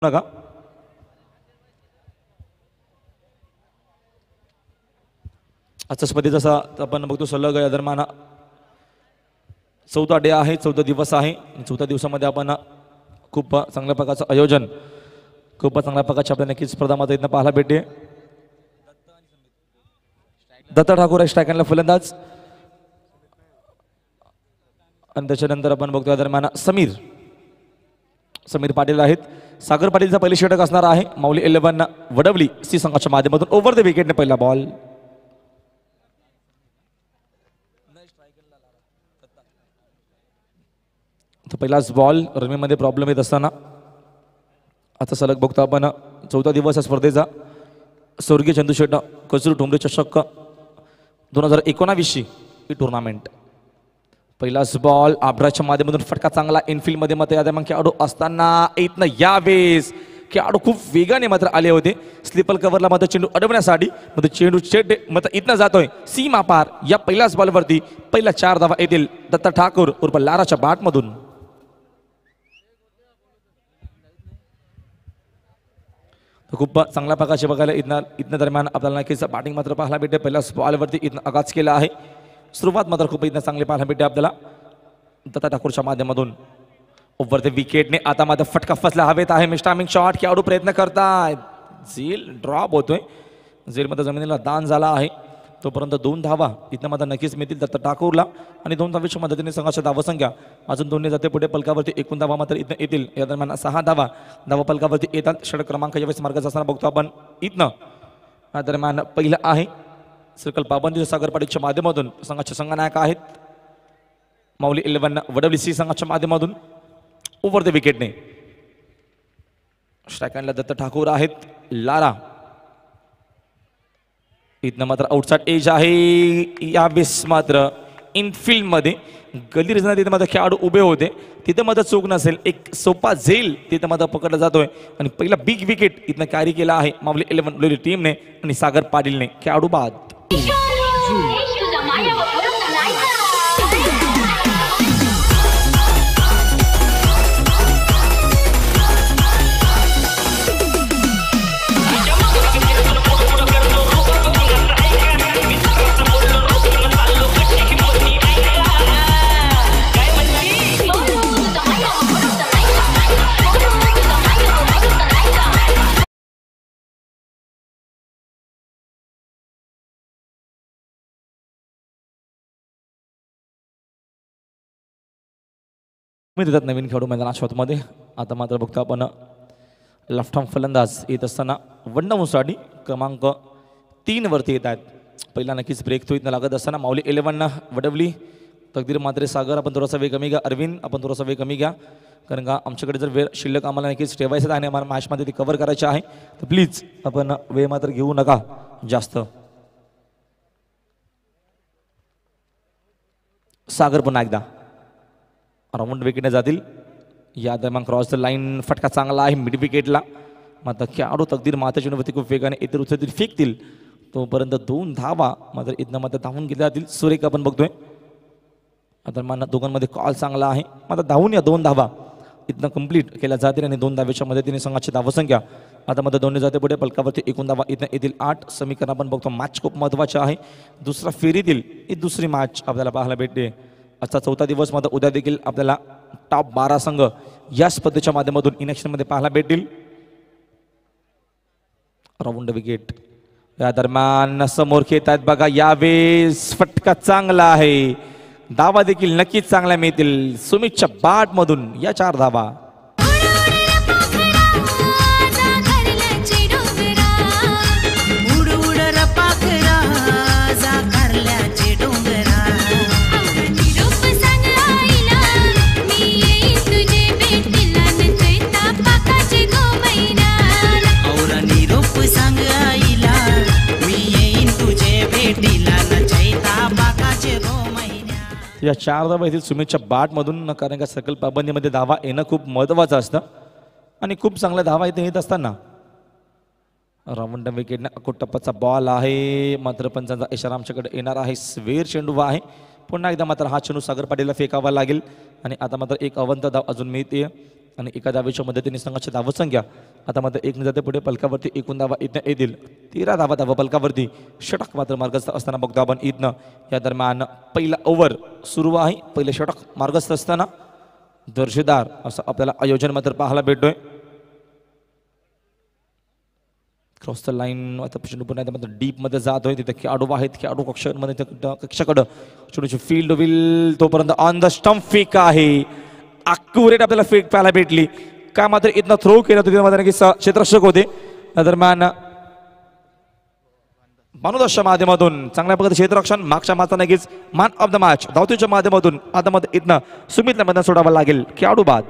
नका आजचा स्पर्धे जसा आपण बघतो सलग या दरम्यान चौथा डे आहे, चौथा दिवस आहे. चौथ्या दिवसामध्ये आपण खूप चांगल्या प्रकारचं आयोजन, खूप चांगल्या प्रकारची आपल्याला नक्कीच स्पर्धा मध्ये इथं पाहायला भेटते. दत्ता ठाकूर स्ट्रायकरला फलंदाज आणि त्याच्यानंतर आपण बघतो या दरम्यान समीर पाटील आहेत. सागर पाटीलचा पहिली षटक असणार आहे. माऊली 11 वडवली सी संघाच्या माध्यमातून ओव्हर द विकेटने पहिला बॉल. पहिलाच बॉल रमीमध्ये प्रॉब्लेम येत असताना आता सलग बघतो आपण चौथा दिवस या स्पर्धेचा. स्वर्गीय चंदूशेठ कचरू ठोंबरे चषक 2019 ही टुर्नामेंट. पहिलाच बॉल आब्राच्या माध्यमातून फटका चांगला इनफिल्ड मध्ये मत यादे मग खेळाडू असताना इथनं यावेळेस खेळाडू खूप वेगाने मात्र आले होते. स्लिपर कव्हरला मात्र चेंडू अडवण्यासाठी मात्र चेंडू चेट मात्र इथनं जातोय सीमा पार. या पहिल्याच बॉलवरती पहिला 4 धावा येतील दत्ता ठाकूर उर्फ लाराच्या बॅटमधून. खूप चांगल्या प्रकारचे बघायला इथनं दरम्यान आपल्याला नक्कीच बॅटिंग मात्र पाहायला भेटते. पहिल्याच बॉलवरती इथनं आगाज केला आहे. सुरुवात मात्र खूप इथं चांगली पाहायला भेटते आपल्याला दत्ता ठाकूरच्या माध्यमातून. ओव्हर द विकेटने आता मात्र फटका फसला हवेत आहे. मिस्टामिंग शॉट खेळाडू प्रयत्न करतायत. झेल ड्रॉप होतोय. झेल मध्ये जमिनीला दान झाला आहे. तोपर्यंत 2 धावा इथनं मात्र नक्कीच मिळतील दत्ता ठाकूरला आणि 2 धावेच्या मदतीने संघाची धावसंख्या अजून 2 जाते पुढे. पलकावरती 1 धावा मात्र इथनं येतील. या दरम्यान 6 धावा पलकावरती येतात. षटक क्रमांक यावेळेस मार्गाचा असताना बघतो आपण इथनं. या दरम्यान पहिलं आहे सर्कल पाबंदी सागर पाटीलच्या माध्यमातून. संघाचे संघनायक आहेत माऊली 11 वडवली सी संघाच्या माध्यमातून. ओव्हर द विकेटने स्ट्रायकरला दत्ता ठाकूर आहेत. लारा इथनं मात्र आउटसाइड एज आहे. यावेळेस मात्र इनफिल्ड मध्ये गली रिजन तिथे मात्र खेळाडू उभे होते. तिथे मात्र चूक नसेल. एक सोपा झेल तिथे मात्र पकडला जातोय आणि पहिला बिग विकेट इथनं कॅरी केला आहे माऊली 11 टीमने आणि सागर पाटीलने. खेळाडू बाद. देतात नवीन खेळाडू मैदानात शॉटमध्ये. आता मात्र बघतो आपण लेफ्ट आर्म फलंदाज येत असताना वंडमुसाडी क्रमांक 3 वरती येत आहेत. पहिला नक्कीच ब्रेक तो इथं लागत असताना माऊली 11 वडवली तकदीर मात्रे सागर आपण थोडासा वेळ कमी घ्या. अरविंद आपण थोडासा वेळ कमी घ्या कारण का आमच्याकडे जर वेळ शिल्लक आम्हाला नक्कीच ठेवायचं आहे आणि आम्हाला मॅचमध्ये ते कव्हर करायचे आहे. तर प्लीज आपण वेळ मात्र घेऊ नका जास्त. सागर पुन्हा एकदा राऊंड विकेटने जातील. या दरम्यान क्रॉस द लाईन फटका चांगला आहे मिड विकेटला. मात्र खेळाडू तकदीर माता चेंडूवरती खूप वेगाने इतर उचलतील फेकतील. तोपर्यंत 2 धावा मात्र इथनं मात्र धावून गेले जातील. सुरेख आपण बघतोय दरम्यान दोघांमध्ये कॉल चांगला आहे. मात्र धावून या 2 धावा इथनं कंप्लीट केल्या जातील आणि 2 धावेच्या मदतीने संघाची धावसंख्या आता मात्र 2 जाते पुढे. पलकावरती 1 धावा इथनं येतील 8. समीकरण आपण बघतो. मॅच खूप महत्त्वाचे आहे. दुसरा फेरीतील ही दुसरी मॅच आपल्याला पाहायला भेटते. आजचा चौथा दिवस मात्र उद्या देखील आपल्याला टॉप 12 संघ या स्पर्धेच्या माध्यमातून इनेक्शन मध्ये पाहायला भेटतील. राऊंड विकेट या दरम्यान समोर खेळत आहेत बघा. यावेळेस फटका चांगला आहे. धावा देखील नक्कीच चांगल्या मिळतील सुमितच्या बॅट मधून. या 4 धावा. या 4 धावा येथील सुमितच्या बॅटमधून कारण का सर्कल पाबंदीमध्ये धावा येणं खूप महत्त्वाचं असतं आणि खूप चांगल्या धावा इथे येत असताना राऊंड विकेटने अकोटप्पाचा बॉल आहे. मात्र पंचांचा इशारा आमच्याकडे येणार आहे. स्वेर चेंडू आहे. पुन्हा एकदा मात्र हा चेंडू सागर पाटीलला फेकावा लागेल आणि आता मात्र एक अवंत धाव अजून मिळते. आणि एका धावेच्या मदतीने संघाची धावसंख्या आता मात्र 1 जाते पुढे. पलकावरती एकूण धावा इथनं येतील 13 धावा पलकावरती. षटक मात्र मार्गस्थ असताना बघतो आपण इथनं या दरम्यान पहिला ओव्हर सुरू आहे. पहिले षटक मार्गस्थ असताना दर्जेदार असं आपल्याला आयोजन मात्र पाहायला भेटतोय. क्रॉस द लाईन आता चेंडू पुन्हा डीप मध्ये जातोय. तिथे खेळाडू आहेत, खेळाडू कक्षाकडं चेंडूची फील्ड होईल तोपर्यंत ऑन द स्टंप फेक आहे. अक्युरेट आपल्याला फेक पाहायला भेटली. काय मात्र इथनं थ्रो केलं तिथे मात्र नक्कीच क्षेत्ररक्षक होते. दरम्यान भानुदासच्या माध्यमातून चांगल्या प्रकारचे क्षेत्ररक्षण. मागच्या मात्र नक्कीच मॅन ऑफ द मॅच धावतीच्या माध्यमातून आता मध्ये इथनं सुमितला मैदान सोडावं लागेल. खेळाडू बाद.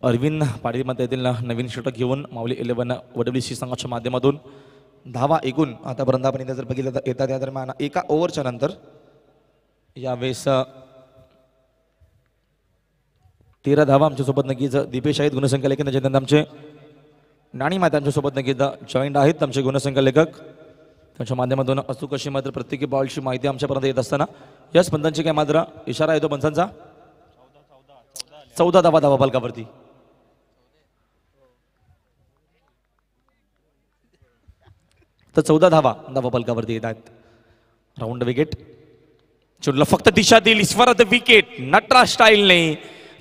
अरविंद पाटील येथील नवीन षटक घेऊन माऊली 11 WC संघाच्या माध्यमातून धावा एकूण आतापर्यंत आपण इथे जर बघितलं तर येतात या दरम्यान एका ओव्हरच्या नंतर यावेळेस 13 धावा आमच्यासोबत नक्कीच दीपेश आहेत गुणसंख्या लेखक. त्याच्यानंतर आमचे नाणी माता आमच्यासोबत नक्कीच जॉईंट आहेत आमचे गुणसंख्या लेखक. त्यांच्या माध्यमातून अचूक अशी मात्र प्रत्येकी बॉलची माहिती आमच्यापर्यंत येत असताना या स्पंदांची काय मात्र इशारा येतो पंचांचा 14 धावा पलकावरती. तर 14 धावा पलकावरती येत आहेत. राऊंड विकेट चेंडूला फक्त दिशा दिली स्वर विकेट नटराज स्टाईलने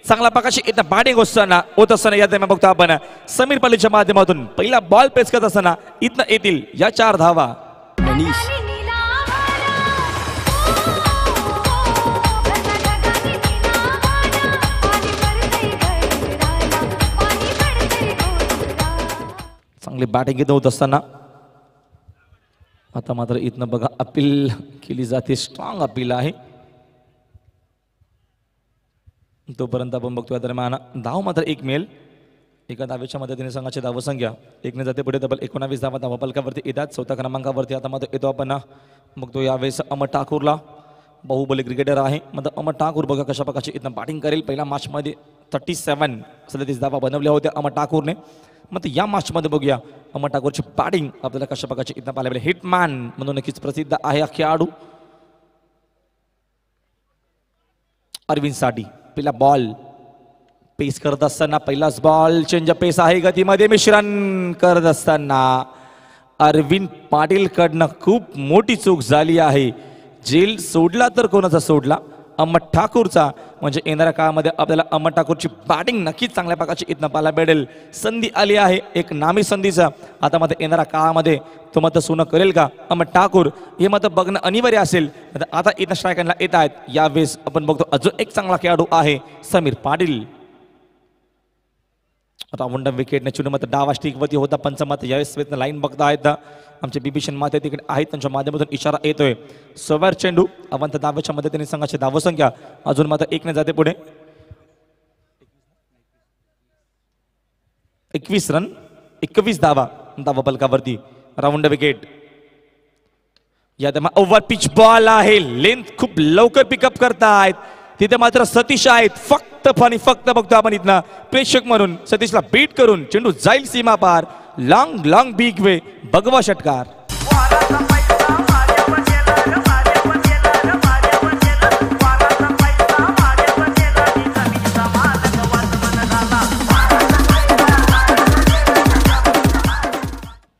चांगला प्रकाश इथं बॅटिंग होत असताना या दरम्यान बघतो आपण समीर पालीच्या माध्यमातून पहिला बॉल पेस करत असताना इथनं येतील या 4 धावा. मनीष चांगली बॅटिंग इथं होत असताना आता मात्र इथनं बघा अपील केली जाते. स्ट्रॉंग अपील आहे. तोपर्यंत आपण बघतोय दरम्यान धाव मात्र 1 मिळेल. एका धावेच्या मदतीने संघाची धावसंख्या 1 जाते पुढे. तब्बल 19 धावा पलकावरती येतात. 4थ्या क्रमांकावरती आता मात्र येतो आपण बघतो यावेळेस अमर ठाकूरला. बाहुबली क्रिकेटर आहे मग अमर ठाकूर बघा कशा प्रकारची इथनं बॅटिंग करेल. पहिल्या मॅचमध्ये 37 धावा बनवल्या होत्या अमर ठाकूरने. मग या मॅचमध्ये बघूया अमर ठाकूरची बॅटिंग आपल्याला कशा प्रकारची इथं पाहायला मिळेल. हिटमॅन म्हणून नक्कीच प्रसिद्ध आहे हा खेळाडू. अरविंद साठी पहिला बॉल पेस करत असताना पहिलाच बॉल चेंज पेस आहे गतीमध्ये मिश्रण करत असताना अरविंद पाटील कडनं खूप मोठी चूक झाली आहे. जेल सोडला तर कोणाचा सोडला अमर ठाकूरचा. म्हणजे येणाऱ्या काळामध्ये आपल्याला अमर ठाकूरची बॅटिंग नक्कीच चांगल्या प्रकारची इथनं पाहायला भेटेल. संधी आली आहे एक नामी संधीचा. आता मात्र येणाऱ्या काळामध्ये तो मात्र सोनं करेल का अमर ठाकूर हे मात्र बघणं अनिवार्य असेल. आता इथं स्ट्रायकरला येत आहेत. यावेळेस आपण बघतो अजून एक चांगला खेळाडू आहे समीर पाटील. राऊंड विकेटने चुन मात्र डावा स्टिकवरती होता पंच मात्र यावेळेस लाईन बघता आहेत आमचे बिभीषण माते तिकडे आहेत. त्यांच्या माध्यमातून इशारा येतोय. सवर चेंडू अवंत धावेच्या मदतीने संघाची धावसंख्या अजून मात्र 1 जाते पुढे. 21 रन 21 धावा पलकावरती. राऊंड विकेट या दरम्यान ओव्हर पिच बॉल आहे. लेंथ खूप लवकर पिकअप करतायत. तिथे मात्र सतीश आहेत. फक्त बघतो आपण इथनं प्रेक्षक म्हणून सतीशला बीट करून चेंडू जाईल सीमा पार. लॉंग बिग वे भगवा षटकार.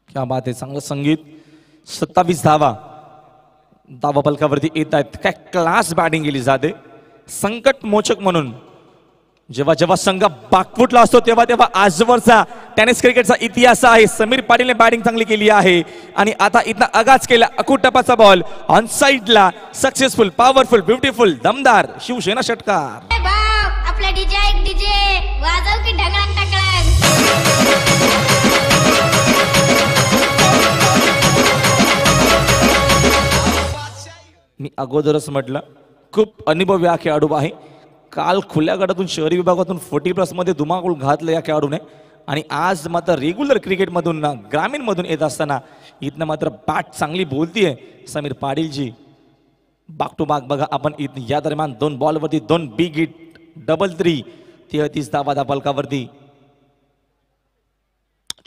क्या बात आहे. चांगलं संगीत. 27 धावा पलकावरती येत आहेत. काय क्लास बॅटिंग केली जाते. संकट मोचक म्हणून जेव्हा संघ बाकफुटला असतो तेव्हा आजवरचा टेनिस क्रिकेटचा इतिहास आहे. समीर पाटीलने बॅटिंग चांगली केली आहे आणि आता इथं आगाज केला. अकुटपाचा बॉल ऑन साइडला सक्सेसफुल पॉवरफुल ब्युटिफुल दमदार शिवसेना षटकार. आपला डीजे वाजव की ढगळण टाकळण. मी अगोदरच म्हटलं खूप अनुभवी हा खेळाडू आहे. काल खुल्या गटातून शहरी विभागातून 40+ मध्ये धुमाकूळ घातलं या खेळाडूने आणि आज मात्र रेग्युलर क्रिकेटमधून ग्रामीणमधून येत असताना इथनं मात्र बॅट चांगली बोलतीये समीर पाटीलजी. बाग टू बाग बघा आपण या दरम्यान 2 बॉलवरती 2 बिग हिट, डबल 3, 33 धावा फलकावरती.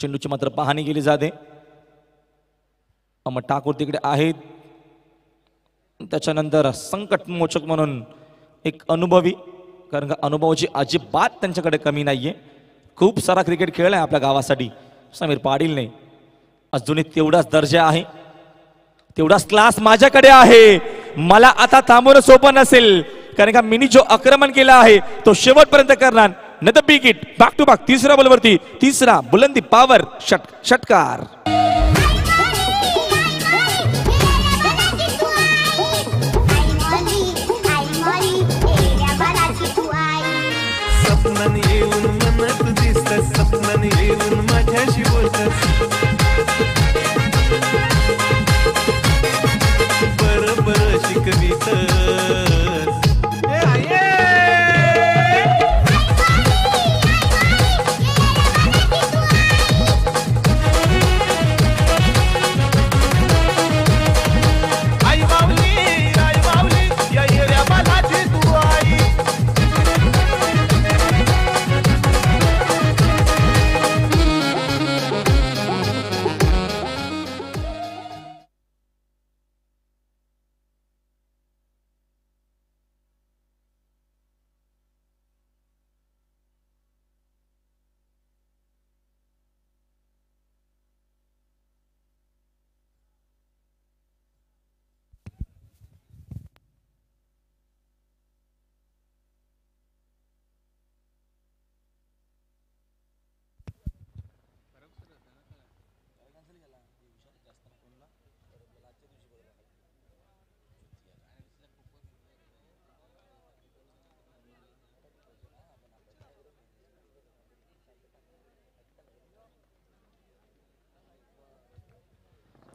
चेंडूची मात्र पाहणी केली जाते. अमर ठाकूर तिकडे आहेत. त्याच्यानंतर संकटमोचक म्हणून एक अनुभवी, कारण का अनुभवाची अजिबात त्यांच्याकडे कमी नाहीये. खूप सारा क्रिकेट खेळलाय आपल्या गावासाठी समीर पाटीलने. अजूनही तेवढाच दर्जा आहे, तेवढाच क्लास माझ्याकडे आहे. मला आता थांबवणं सोपं नसेल, कारण का मिनी जो आक्रमण केला आहे तो शेवटपर्यंत करणार. न तर big hit, back to back, तिसऱ्या बॉलवरती तिसरा बुलंदी पावर षटकार. सपनाने येऊन मनात दिसत, सपनाने येऊन माझ्याशी बोलत, बरोबर शिकवित. आई बावली या येऱ्या बालाची तू आई.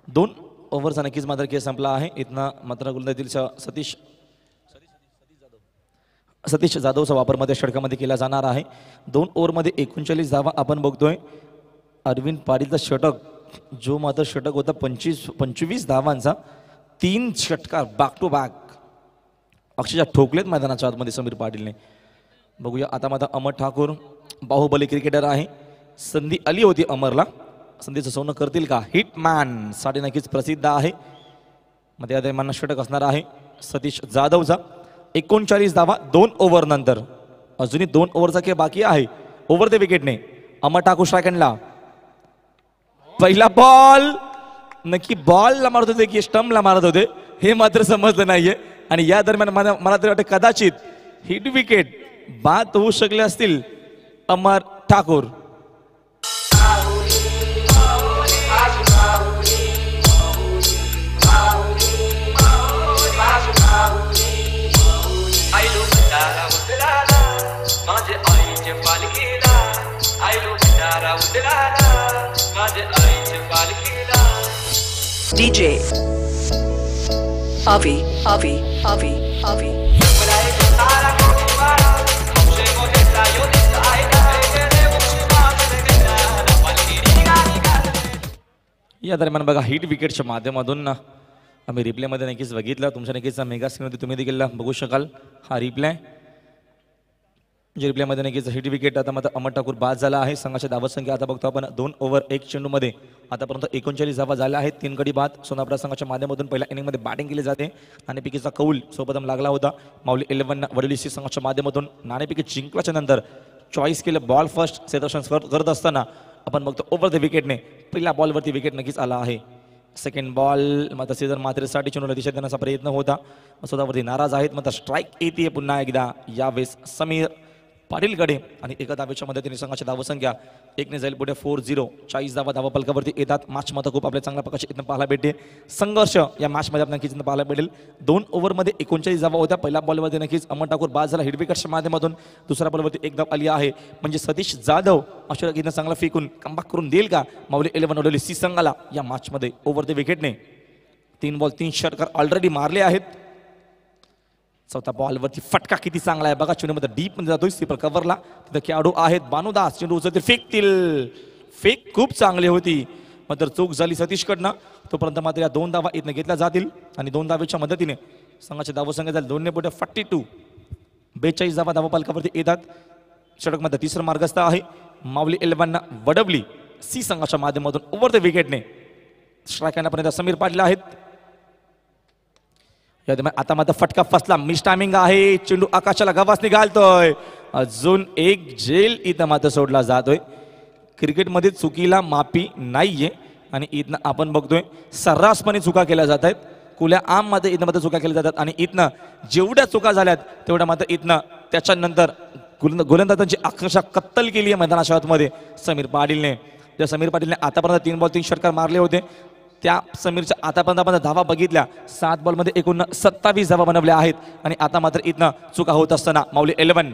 दोन ओव्हरचा नक्कीच मात्र खेळ संपला आहे. इथनं मात्र गोलंदाजीतील सतीश जाधवचा वापर मध्ये षटकामध्ये केला जाणार आहे. 2 ओव्हरमध्ये 39 धावा आपण बघतोय. अरविंद पाटीलचा षटक, जो मात्र षटक होता 25 धावांचा, 3 षटकार बॅक टू बॅक अक्षरशः ठोकलेत मैदानाच्या आतमध्ये समीर पाटीलने. बघूया आता मात्र अमर ठाकूर बाहुबली क्रिकेटर आहे. संधी आली होती अमरला, संधीचं सोनं करतील का? हिटमॅन साठी नक्कीच प्रसिद्ध आहे. मध्ये या षटक असणार आहे सतीश जाधवचा. 39 धावा 2 ओव्हर नंतर. अजूनही 2 ओव्हरचा खेळ बाकी आहे. ओव्हर द विकेटने अमर ठाकूर स्ट्रायकनला. पहिला बॉल नक्की बॉलला मारत होते की स्टंपला मारत होते हे मात्र समजलं नाहीये. आणि या दरम्यान मला तरी वाटतं कदाचित हिट विकेट बाद होऊ शकले असतील अमर ठाकूर. DJ Avi. या दरम्यान बघा हिट विकेटच्या माध्यमातून आम्ही रिप्लेमध्ये नक्कीच बघितला. तुमच्या नक्कीच मेगा स्क्रीनवरती तुम्ही देखील बघू शकाल हा रिप्ले. जे रिप्लेमध्ये नक्कीच हिट विकेट आता मात्र अमर ठाकूर बाद झाला आहे. संघाची धावत संख्या आता बघतो आपण 2 ओव्हर 1 चेंडूमध्ये आतापर्यंत 39 धावा झाल्या आहेत. 3 गडी बाद. सोनापरा संघाच्या माध्यमातून पहिल्या इनिंगमध्ये बॅटिंग केली जाते. नाणेपिकीचा कौल सोबतम लागला होता. माऊली 11 वडोलीसी संघाच्या माध्यमातूून नाणेपिकी जिंकल्याच्या नंतर चॉईस केलं बॉल फर्स्ट सेलेक्शन करत असताना आपण बघतो ओव्हर द विकेटने पहिल्या बॉलवरती विकेट नक्कीच आला आहे. सेकंड बॉल मात्र सीझर मात्रेसाठी चेंडूला दिशा देण्याचा प्रयत्न होता. स्वतःवरती नाराज आहेत. मात्र स्ट्राईक येते पुन्हा एकदा यावेळेस समीर पाटीलकडे आणि एका धावेच्या मदतीने संघाची धावसंख्या 1 जाईल पुढे 4-0. 40 धावा फलकावरती येतात. मॅच मात्र खूप आपल्या चांगल्या प्रकारे इथं पाहायला भेटते. संघर्ष या मॅचमध्ये आपण नक्कीच पाहायला भेटेल. 2 ओव्हरमध्ये 39 धावा होत्या. पहिल्या बॉलमध्ये नक्कीच अमर ठाकूर बाद झाला हिट विकेटच्या माध्यमातून. दुसऱ्या बॉलवरती 1 धाव आली आहे. म्हणजे सतीश जाधव अशा चांगला फेकून कमबॅक करून देईल का माऊली 11 वडोली सी संघाला या मॅचमध्ये ओव्हर द विकेटने? 3 बॉल 3 षटकार ऑलरेडी मारले आहेत. चौथा बॉलवरती फटका किती चांगला आहे बघा, चेंडूमध्ये डीप मध्ये जातोय स्लीपर कव्हरला. तिथे खेळाडू आहेत भानुदास, चेंडू उचलतील, फेकतील. फेक खूप चांगली होती मात्र चूक झाली सतीशकडनं. तोपर्यंत मात्र या 2 धावा इथनं घेतल्या जातील आणि 2 धावेच्या मदतीने संघाचे धावसंख्या झाली 2/42. 42 धावा धावपालकावरती येतात. षटकमध्ये तिसरं मार्गस्थ आहे माऊली 11 वडवली सी संघाच्या माध्यमातून ओव्हर द विकेटने स्ट्राईक करण्यापर्यंत समीर पाटील आहेत. आता मात्र फटका फसला, मिस टायमिंग आहे, चेंडू आकाशाला गवासने घालतोय. अजून एक झेल इथं मात्र सोडला जातोय. क्रिकेटमध्ये चुकीला माफी नाहीये आणि इथनं आपण बघतोय सर्रासपणे चुका केल्या जात आहेत. खुल्या आम मध्ये इथं मात्र चुका केल्या जातात आणि इथनं जेवढ्या चुका झाल्यात तेवढ्या मात्र इथनं त्याच्यानंतर गोलंदाजांची अक्षरशः कत्तल केली आहे मैदानाच्या आतमध्ये समीर पाटीलने. त्या समीर पाटीलने आतापर्यंत 3 बॉल 3 षटकार मारले होते. त्या समीरच्या आतापर्यंत आपण धावा बघितल्या 7 बॉलमध्ये एकूण 27 धावा बनवल्या आहेत आणि आता मात्र इथनं चुका होत असताना माऊली 11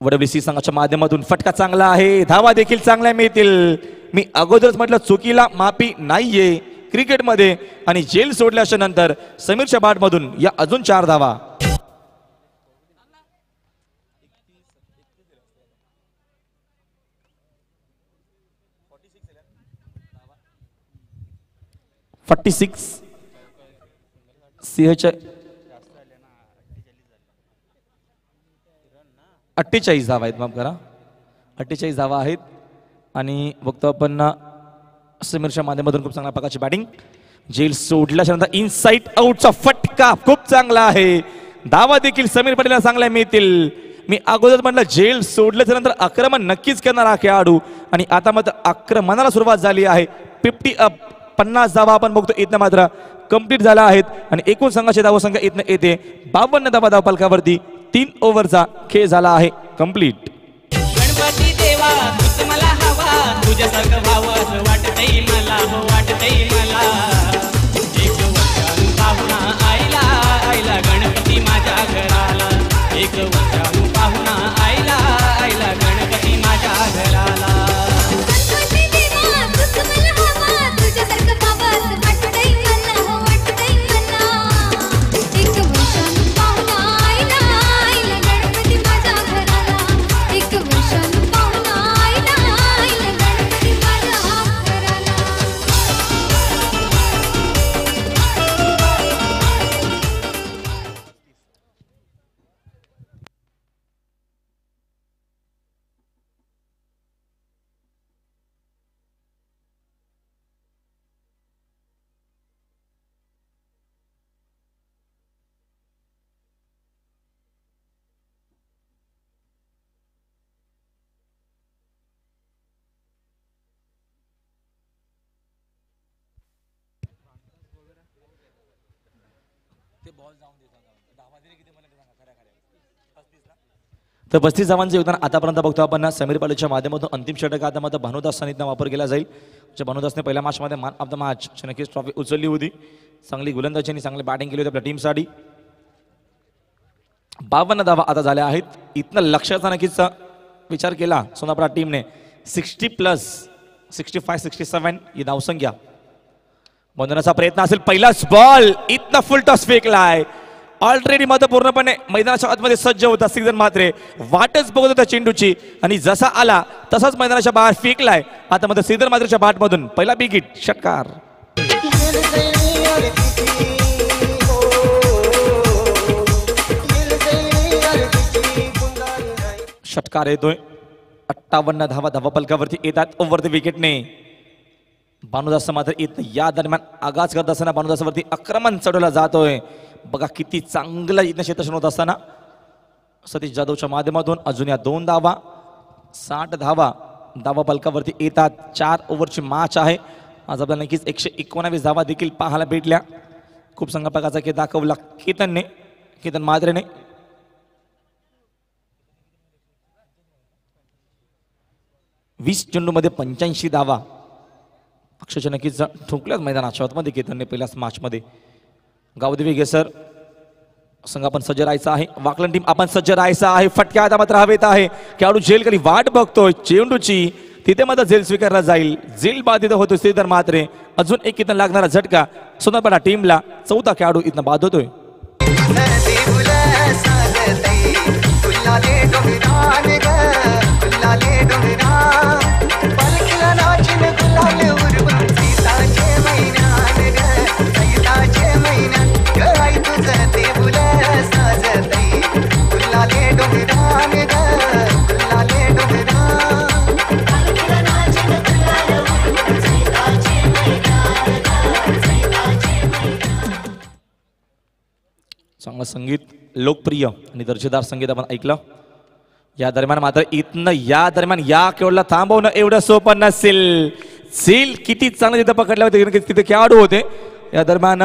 वडवली सी संघाच्या माध्यमातून फटका चांगला आहे, धावा देखील चांगल्या मिळतील. मी अगोदरच म्हटलं चुकीला माफी नाहीये क्रिकेटमध्ये आणि जेल सोडल्याच्या नंतर समीरच्या बॅटमधून या अजून 4 धावा. सिंहच्या 48 धावा आहेत, माफ करा 48 धावा आहेत आणि बघतो आपण समीरच्या माध्यमातून खूप चांगल्या प्रकारची बॅटिंग. जेल सोडल्याच्या नंतर इनसाइड आउटचा फटका खूप चांगला आहे, धावा देखील समीर पाटीलला चांगल्या मिळतील. मी अगोदर म्हटलं जेल सोडल्याच्या नंतर आक्रमण नक्कीच करणार हा खेळाडू आणि आता मात्र आक्रमणाला सुरुवात झाली आहे. 50 अप 50 धावा आपण बघतो इथनं मात्र कंप्लीट झाला आहेत आणि एकूण संघाची धावसंख्या इथनं येते 52 धावा धावपालकावरती. 3 ओव्हरचा खेळ झाला आहे कंप्लीट. गणपती देवा तूच मला हवा, तुझ्यासारखं व्हावं असं वाटतंय मला, हो वाटतंय मला. एक वर्षाहून पाहुणा आईला आईला गणपती माझ्या घराला, एक वर्षाहून पाहुणा आईला आईला गणपती माझ्या घराला. गणपती देवा तूच मला हवा, तुझ्यासारखं व्हावं असं वाटतंय मला, हो वाटतंय मला. एक वर्षानं पाहुणा आईला आईला गणपती माझ्या घराला, एक वर्षानं पाहुणा आईला आईला गणपती माझ्या घराला. तर 35 धावांचे योगदान आतापर्यंत बघतो आपण समीर पाटीलच्या माध्यमातून. अंतिम षटक आता मात्र भानुदास सानिध्यात वापर केला जाईल. भानुदासने पहिल्या मॅचमध्ये मॅन ऑफ द मॅच नक्कीच ट्रॉफी उचलली होती. चांगली गोलंदाजीने चांगली बॅटिंग केली होती आपल्या टीमसाठी. 52 धावा आता झाल्या आहेत. इथनं लक्षाचा नक्कीच विचार केला सोनापरा टीमने 60+ 65 67 ही धावसंख्या बनवण्याचा प्रयत्न असेल. पहिलाच बॉल इथनं फुल टॉस फेकलाय. ऑलरेडी मात्र पूर्णपणे मैदानाच्या आतमध्ये सज्ज होता सीझन मात्रे, वाटच बघत होता चेंडूची आणि जसा आला तसाच मैदानाच्या बाहेर फेकलाय. आता मात्र सीझन मात्रेच्या बॅटमधून पहिला बिग हिट षटकार. षटकार येतोय. 58 धावा धावपलकावरती येतात ओव्हर द विकेटने. भानुदास मात्र इथं या दरम्यान आगाज करत असताना भानुदासावरती आक्रमण चढवला जातोय. बघा किती चांगलं इथं क्षेत्ररक्षण होत असताना सतीश जाधवच्या माध्यमातून अजून या 2 धावा. 60 धावा धावपलकावरती येतात. 4 ओव्हरची मॅच आहे. आज आपल्याला नक्कीच 119 धावा देखील पाहायला भेटल्या. खूप चांगल्या प्रकारचा खेळ दाखवला केतन मात्रेने. वीस चेंडूमध्ये 85 धावा अक्षरशः नक्कीच ठोकल्याच मैदानाच्या आतमध्ये केतनने पहिल्याच मॅचमध्ये. गावदेवी गेसर संघ आपण सज्ज राहायचा आहे. वाकलन टीम आपण सज्ज राहायचं आहे. फटक्या आता मात्र हवेत आहे. खेळाडू झेल करी वाट बघतोय चेंडूची. तिथे मात्र झेल स्वीकारला जाईल. झेल बाद इथं होतोय तर मात्र अजून एक इथं लागणारा झटका सोनापरा टीमला. 4था खेळाडू इथं बाद होतोय. फुलाले डोंगरान ग फुलाले डोंगरान पालखीला नाचिन गुलाल उडवून सीताचे मैनान ग सीताचे मैनान ग आई तुझं देऊळ साजतई फुलाले डोंगरान ग फुलाले डोंगरान पालखीला नाचिन गुलाल उडवून सीताचे मैनान ग सीताचे मैनान. चांगलं संगीत, लोकप्रिय आणि दर्जेदार संगीत आपण ऐकलं. या दरम्यान मात्र इथनं या दरम्यान या केवळला थांबवणं एवढं सोपं नसेल. झेल किती चांगलं तिथं पकडलं होते, तिथे खेळाडू होते या दरम्यान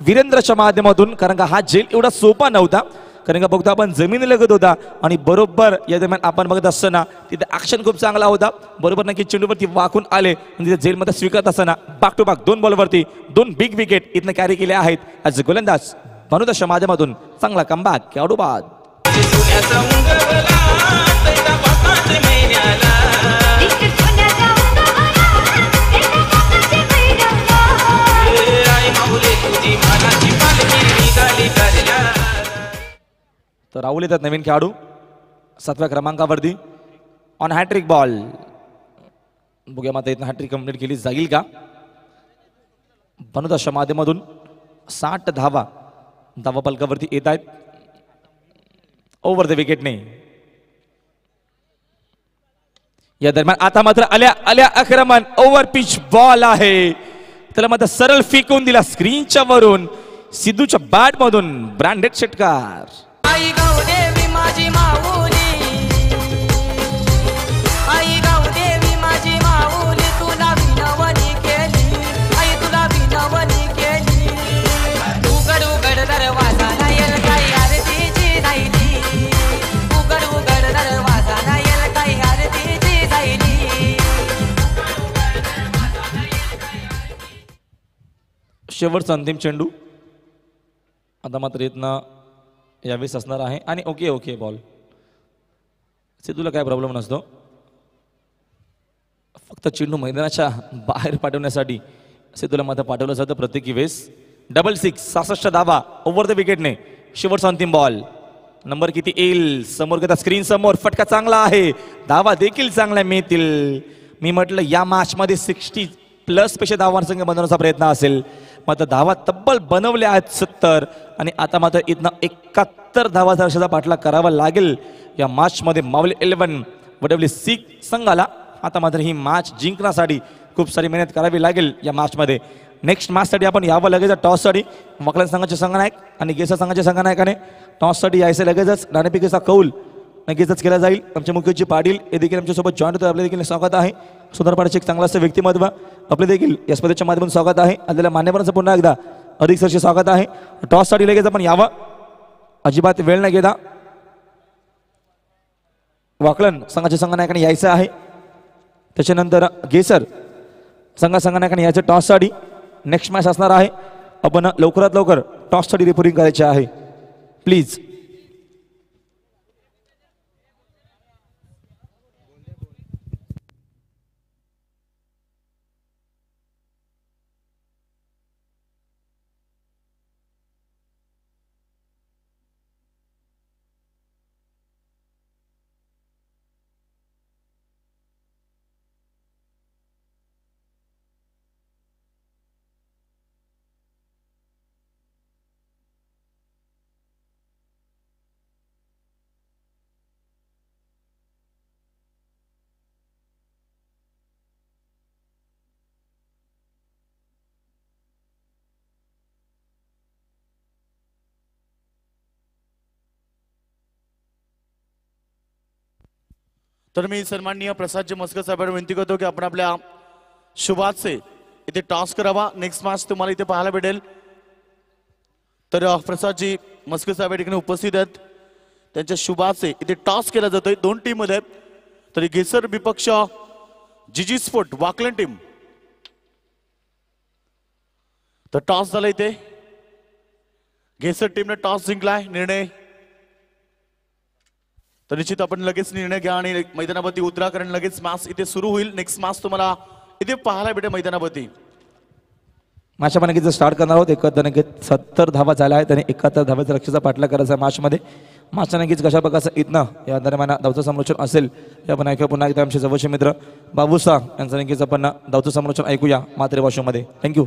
वीरेंद्रच्या माध्यमातून. कारण का हा झेल एवढा सोपा नव्हता, कारण का बघतो आपण जमिनी लगत होता आणि बरोबर या दरम्यान आपण बघत असताना तिथे ॲक्शन खूप चांगला होता. बरोबर नक्की चेंडूवरती वाकून आले आणि तिथे जेलमध्ये स्वीकारत असताना बॅक टू बॅक 2 बॉलवरती 2 बिग विकेट इथनं कॅरी केले आहेत. आज गोलंदाज भानुदासच्या माध्यमातून चांगला कमबॅक खेळाडू बाद. तर राहुल येतात नवीन खेळाडू 7व्या क्रमांकावरती ऑन हॅट्रिक बॉल. बघूया मात्र इथं हॅट्रिक कंप्लीट केली जाईल का. भानुदासच्या माध्यमातून 60 धावा धावा पलकावरती येत आहेत ओव्हर द विकेटने. या दरम्यान आता मात्र आल्या आल्या आक्रमण ओव्हर पिच बॉल आहे. त्याला मात्र सरळ फेकून दिला स्क्रीनच्या वरून सिद्धूच्या बॅट मधून ब्रँडेड षटकार. आई गावदेवी माझी माऊली, आई गावदेवी माझी माऊली, तुला विनवणी केली, आई तुला विनवणी केली. उघड उघड दरवाजा नायल काही आरतीची राहिली, उघड उघड दरवाजा नायल काही आरतीची राहिली. शेवटचा अंतिम चेंडू आता मात्र इथनं यावेळेस असणार आहे. आणि ओके ओके बॉल सिद्धूला काय प्रॉब्लेम नसतो, फक्त चेंडू मैदानाच्या बाहेर पाठवण्यासाठी सिद्धूला मात्र पाठवलं जातं प्रत्येकी वेळेस. 66 66 धावा ओव्हर द विकेटने. शेवटचा अंतिम बॉल नंबर किती येईल समोर घेता स्क्रीन समोर. फटका चांगला आहे, धावा देखील चांगल्या मिळतील. मी म्हटलं या मॅचमध्ये 60+ पेक्षा धावांसंख्या बनवण्याचा प्रयत्न असेल, मात्र धावा तब्बल बनवल्या आहेत 70. आणि आता मात्र इथनं 71 धावाचा लक्षाचा पाठलाग करावा लागेल या मॅचमध्ये. मावली 11 WC संघाला आता मात्र ही मॅच जिंकण्यासाठी खूप सारी मेहनत करावी लागेल या मॅचमध्ये. नेक्स्ट मॅचसाठी आपण यावं लगेच टॉससाठी. वाकलन संघाचे संघनायक आणि गेसा संघाच्या संघनायकाने टॉससाठी यायचं लगेचच. नाणेफेकीचा कौल लगेचच केला जाईल. आमचे मुख्यची पाटील हे देखील आमच्यासोबत जॉईन होतं, आपले देखील स्वागत आहे. सुंदरपाडचे एक चांगलं असं व्यक्तिमत्व आपले देखील या स्पर्धेच्या माध्यमातून स्वागत आहे. आलेल्या मान्यवरांचं पुन्हा एकदा अधिक सरचे स्वागत आहे. टॉससाठी लगेच आपण यावं, अजिबात वेळ न घेता. वाकलन संघाच्या संघनायकाने यायचं आहे. त्याच्यानंतर गेसर संघनायकाने यायचं टॉससाठी. नेक्स्ट मॅच असणार आहे, आपण लवकरात लवकर टॉससाठी रिपोर्टिंग करायचे आहे प्लीज. तर मी सन्माननीय प्रसादजी मस्कर साहेबांना विनंती करतो की आपण आपल्या शुभाचे इथे टॉस करावा. नेक्स्ट मॅच तुम्हाला इथे पाहायला भेटेल. तर प्रसादजी मस्कर साहेब या ठिकाणी उपस्थित आहेत. त्यांच्या शुभाचे इथे टॉस केला जातोय 2 टीम मध्ये. तरी घेसर विपक्ष जीजी स्पोर्ट वाकलन टीम. तर टॉस झाला इथे. घेसर टीमने टॉस जिंकलाय. निर्णय तर निश्चित आपण लगेच निर्णय घ्या आणि मैदानावरती उतरा, कारण लगेच मॅच इथे सुरू होईल. नेक्स्ट मॅच तुम्हाला इथे पाहायला भेटेल मैदानावरती. मॅच आपण स्टार्ट करणार आहोत. 70 धावा झाल्या आहेत आणि 71 धावाचा लक्षाचा पाठलाग करायचा मॅचमध्ये. मागच्या नक्कीच कशा प्रकारचं इथनं या दरम्यान धावचं समालोचन असेल हे आपण ऐकूया पुन्हा एकदा आमचे जवळचे मित्र बाबूसा यांचं नक्कीच आपण धावचं समालोचन ऐकूया मातृभाषेमध्ये. थँक्यू.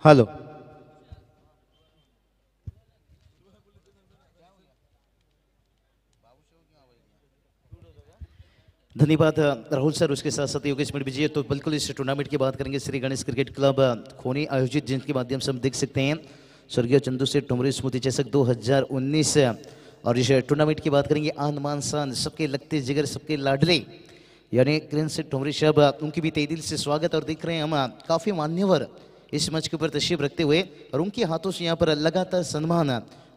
हेलो. धन्यवाद राहुल सर, उसके साथ साथ योगेश मिट विजय. तो बिल्कुल इस टूर्नामेंट की बात करेंगे श्री गणेश क्रिकेट क्लब खोनी आयोजित, जिनके माध्यम से हम देख सकते हैं स्वर्गीय चंदू से ठुमरी स्मृति चषक 2019. और इस टूर्नामेंट की बात करेंगे आन मान शान सबके लगते जिगर सबके लाडले यानी क्रेन से ठुमरी साहब, उनकी भी तहे दिल से स्वागत. और देख रहे हैं हम काफ़ी मान्यवर इस मंच के ऊपर तशरीफ रखते हुए और उनके हाथों से यहाँ पर लगातार सम्मान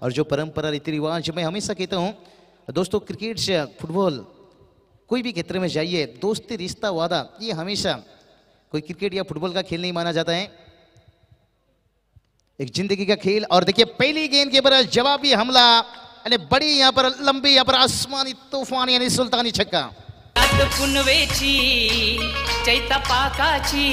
और जो परंपरा रीति रिवाज. मैं हमेशा कहता हूँ दोस्तों, क्रिकेट से फुटबॉल कोई भी क्षेत्र में जाइए, दोस्ती रिश्ता वादा ये हमेशा कोई क्रिकेट या फुटबॉल का खेल नहीं माना जाता है, एक जिंदगी का खेल. और देखिए पहली गेंद के ऊपर जवाबी हमला यानी बड़ी यहाँ पर लंबी यहाँ पर आसमानी तूफान यानी सुल्तानी छक्का. रात पुनवेची चैता पाकाची,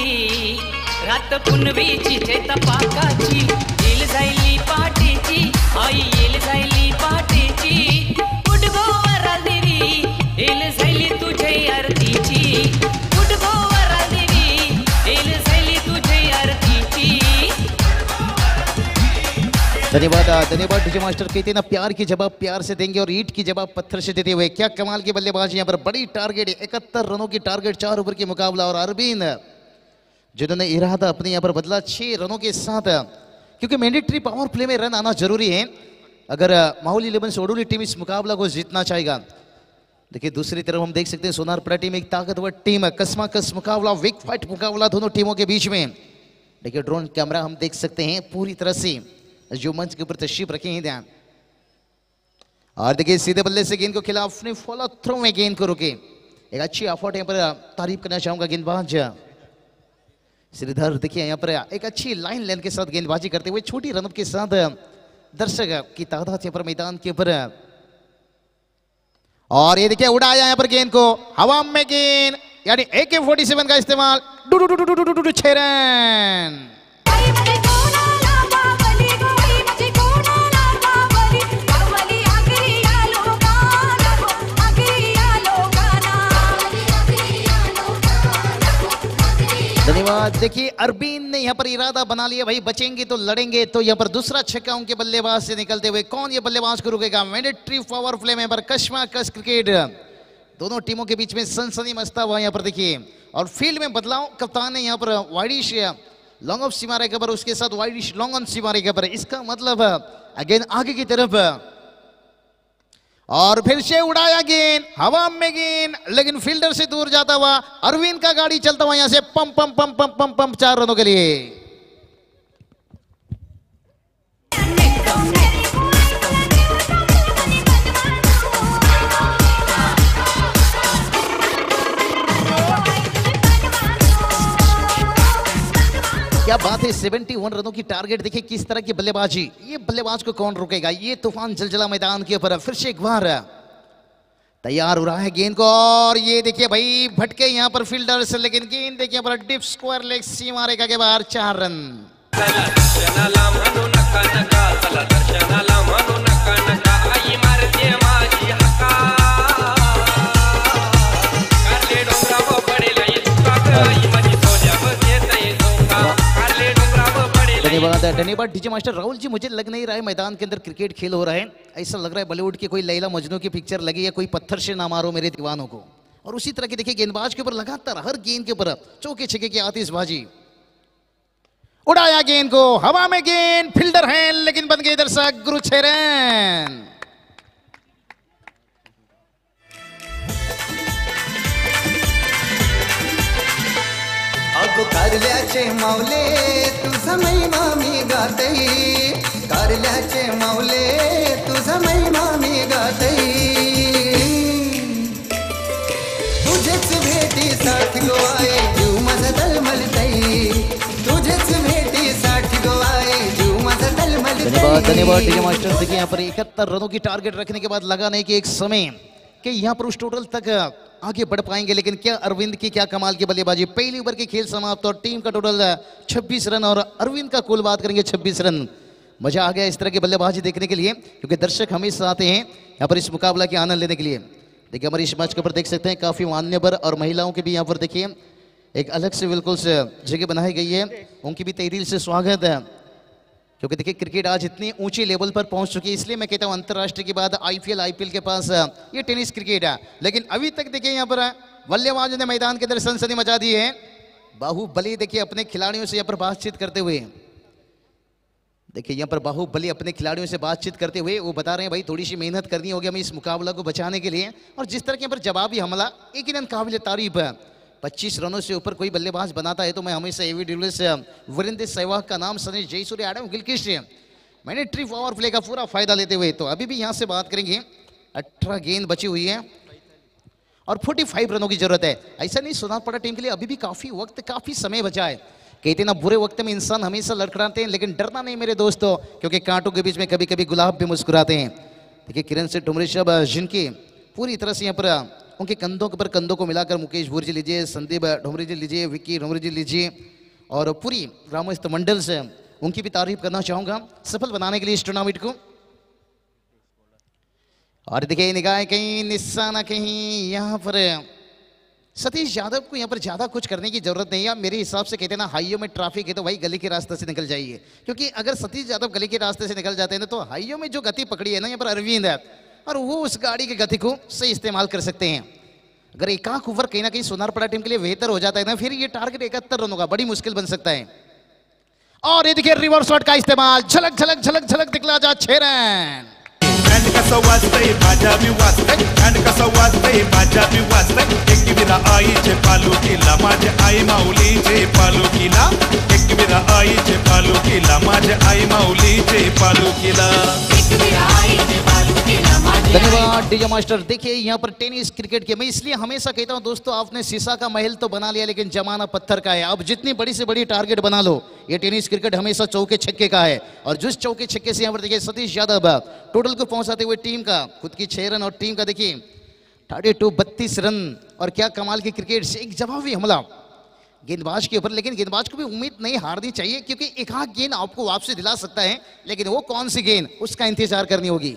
रात पुनवेची चैता पाकाची, येल जायली पाटेची आई, येल जायली पाटेची, उडगोवरा देवी येल जायली तुझे आरतीची, उडगोवरा देवी येल जायली तुझे आरतीची. धन्यवाद धन्यवाद डीजे मास्टर. कहते हैं ना प्यार की जवाब प्यार से देंगे और ईंट की जवाब पत्थर से देते हुए. क्या कमाल की बल्लेबाजी यहाँ पर, बड़ी टारगेट 71 रनों की टारगेट, 4 ओवर की मुकाबला. और अरविंद जिन्होंने इरादा अपने यहाँ पर बदला 6 रनों के साथ, क्योंकि मैंडेटरी पावर प्ले में रन आना जरूरी है अगर माहौल 11 सोडोली टीम इस मुकाबला को जीतना चाहेगा. देखिए दूसरी तरफ हम देख सकते हैं सोनारपड़ा टीम एक ताकतवर टीम, कसमाकस मुकाबला, विक फाइट मुकाबला दोनों टीमों के बीच में. देखिए ड्रोन कैमरा हम देख सकते हैं पूरी तरह से जो मंच के ऊपर तशरीफ रखे हैं ध्यान. और देखिए सीधे बल्ले से गेंद को खिला, अपने फॉलो थ्रो में गेंद को रोके. एक अच्छी एफर्ट यहाँ पर तारीफ करना चाहूंगा गेंदबाज श्रीधर. देखिए यहाँ पर एक अच्छी लाइन लेंथ के साथ गेंदबाजी करते हुए छोटी रन के साथ दर्शक की तादाद यहाँ पर मैदान के ऊपर. और ये देखिए उड़ाया यहाँ पर गेंद को, हवा में गेंद यानी AK-47 का इस्तेमाल, 6 रन. धन्यवाद. देखिए अरविंद ने यहाँ पर इरादा बना लिया, भाई बचेंगे तो लड़ेंगे. तो यहाँ पर दूसरा छक्का उनके बल्लेबाज से निकलते हुए, कौन ये बल्लेबाज को रुकेगा. मैंडेटरी पावर प्ले में पर कशमाकश क्रिकेट, दोनों टीमों के बीच में सनसनी मचता हुआ यहाँ पर देखिए. और फील्ड में बदलाव, कप्तान ने यहाँ पर वाइडिश लॉन्ग ऑफ सीमा रेखा पर, उसके साथ वाइडिश लॉन्ग ऑन सीमा रेखा पर. इसका मतलब अगेन आगे की तरफ. और फिर से उड़ाया गेंद, हवा में गेंद, लेकिन फील्डर से दूर जाता हुआ अरविंद का गाड़ी चलता हुआ यहां से पम पम पम पम पम पम 4 रनों के लिए. क्या बात है, 71 रनों की टारगेट. देखिए किस तरह की बल्लेबाजी, ये बल्लेबाज को कौन रोकेगा. ये तूफान जलजला मैदान के ऊपर फिर से एक बार तैयार हो रहा है गेंद को. और ये देखिए भाई भटके यहाँ पर फील्डर्स, लेकिन गेंद देखिए पर डिप स्क्वायर लेग सीमा रेखा के बाहर 4 रन. धन्यवाद डीजे मास्टर. राहुल जी मुझे लग नहीं रहा है मैदान के अंदर क्रिकेट खेल हो रहा है, ऐसा लग रहा है बॉलीवुड की कोई लैला मजनू की पिक्चर लगी है, कोई पत्थर से ना मारो मेरे दीवानों को. और उसी तरह की देखिए गेंदबाज के ऊपर लगातार हर गेंद के ऊपर चौके छक्के की आतिशबाजी. उड़ाया गेंद को, हवा में गेंद, फील्डर है लेकिन बन गए दर्शक गुरु 6 रन. अगो कारल्याचे मावले तुझा महिमा मी गातई, कारल्याचे मावले तुझा महिमा मी गातई. तुझेच भेटीसाठी गो आहे जीव माझा तळमळतई, तुझेच भेटीसाठी गो धन्यवाद डीजे मास्टर। देखिए यहाँ पर 71 रनों की टारगेट रखने के बाद लगा नहीं कि एक समय कि यहाँ पर उस टोटल तक आगे बढ़ पाएंगे, लेकिन क्या अरविंद की क्या कमाल की बल्लेबाजी। पहली ओवर की खेल समाप्त और टीम का टोटल 26 रन और अरविंद का कुल बात करेंगे 26 रन। मजा आ गया इस तरह की बल्लेबाजी देखने के लिए, क्योंकि दर्शक हमेशा आते हैं यहाँ पर इस मुकाबला के आनंद लेने के लिए। देखिए हमारे इस मैच के ऊपर देख सकते हैं काफी मान्यवर और महिलाओं के भी यहाँ पर देखिए एक अलग से बिल्कुल से जगह बनाई गई है, उनकी भी तहे दिल से स्वागत है। क्योंकि देखिए क्रिकेट आज इतनी ऊंची लेवल पर पहुंच चुकी है, इसलिए मैं कहता हूं अंतर्राष्ट्रीय के बाद आईपीएल के पास ये टेनिस क्रिकेट है। लेकिन अभी तक देखिए यहाँ पर बल्लेबाजों ने मैदान के अंदर सनसनी मचा दी है। बाहुबली देखिए अपने खिलाड़ियों से यहाँ पर बातचीत करते हुए, देखिए यहाँ पर बाहुबली अपने खिलाड़ियों से बातचीत करते हुए वो बता रहे हैं भाई थोड़ी सी मेहनत करनी होगी हमें इस मुकाबला को बचाने के लिए। और जिस तरह के यहाँ पर जवाबी हमला यकीनन काबिल तारीफ है। 25 रनों से ऊपर कोई बल्लेबाज बनाता है तो मैं हमेशा एवी डिविलियर्स वीरेंद्र सहवाग का नाम, सनी जयसूर्य, एडम गिलक्रिस्ट, मैंने ट्री पावर प्ले का पूरा फायदा लेते हुए। तो अभी भी यहाँ से बात करेंगे 18 गेंद बची हुई है और 45 रनों की जरूरत है। ऐसा नहीं सोनारपाड़ा टीम के लिए अभी भी काफी वक्त काफी समय बचा है। कहते ना बुरे वक्त में इंसान हमेशा लड़खड़ाते हैं, लेकिन डरना नहीं मेरे दोस्तों, क्योंकि कांटों के बीच में कभी कभी गुलाब भी मुस्कुराते हैं। देखिए किरण से ठुमरी साहब जिनकी पूरी तरह से यहाँ पर उनके कंधों के पर कंधों को मिलाकर मुकेश भूर जी लीजिए, संदीप ढोमरी जी लीजिए, विक्की ढोमरी जी लीजिए और पूरी ग्रामस्थ मंडल से उनकी भी तारीफ करना चाहूंगा सफल बनाने के लिए इस टूर्नामेंट को। और देखिए निगाह कहीं निशाना कहीं यहाँ पर सतीश यादव को यहाँ पर ज्यादा कुछ करने की जरूरत नहीं है। मेरे हिसाब से कहते हैं ना हाईवे में ट्रैफिक है तो भाई गली के रास्ते से निकल जाइए, क्योंकि अगर सतीश यादव गली के रास्ते से निकल जाते हैं तो हाईवे में जो गति पकड़ी है ना यहाँ पर अरविंद है और वो उस गाड़ी की गति को सही इस्तेमाल कर सकते हैं। अगर एक आंख ओवर कहीं ना कहीं सोनारपाड़ा टीम के लिए बेहतर हो जाता है ना, फिर ये टारगेट 71 रनों का बड़ी मुश्किल बन सकता है। और ये देखिए रिवर्स शॉट का इस्तेमाल, झलक झलक झलक झलक दिखला जा 6 रन। And कसं वाजतंय माझ्या बी वाजतंय, and कसं वाजतंय माझ्या बी वाजतंय, एक विरा आईचे पालुकीला माझ्या आई माऊलीचे पालुकीला, एक विरा आईचे पालुकीला माझ्या आई माऊलीचे पालुकीला, एक विरा आईचे पालुकीला माझ्या। धन्यवाद डीजे मास्टर। देखिए यहाँ पर टेनिस क्रिकेट के मैं इसलिए हमेशा कहता हूँ दोस्तों, आपने शीशा का महल तो बना लिया लेकिन जमाना पत्थर का है। आप जितनी बड़ी से बड़ी टारगेट बना लो, ये टेनिस क्रिकेट हमेशा चौके छक्के का है। और जिस चौके छक्के से यहाँ पर देखिए सतीश यादव टोटल को पहुंचाते हुए टीम का खुद की 6 रन और टीम का देखिए 32 रन। और क्या कमाल की क्रिकेट से एक जवाबी हमला गेंदबाज के ऊपर, लेकिन गेंदबाज को भी उम्मीद नहीं हारनी चाहिए, क्योंकि एक आध गेंद आपको वापसी दिला सकता है, लेकिन वो कौन सी गेंद उसका इंतजार करनी होगी।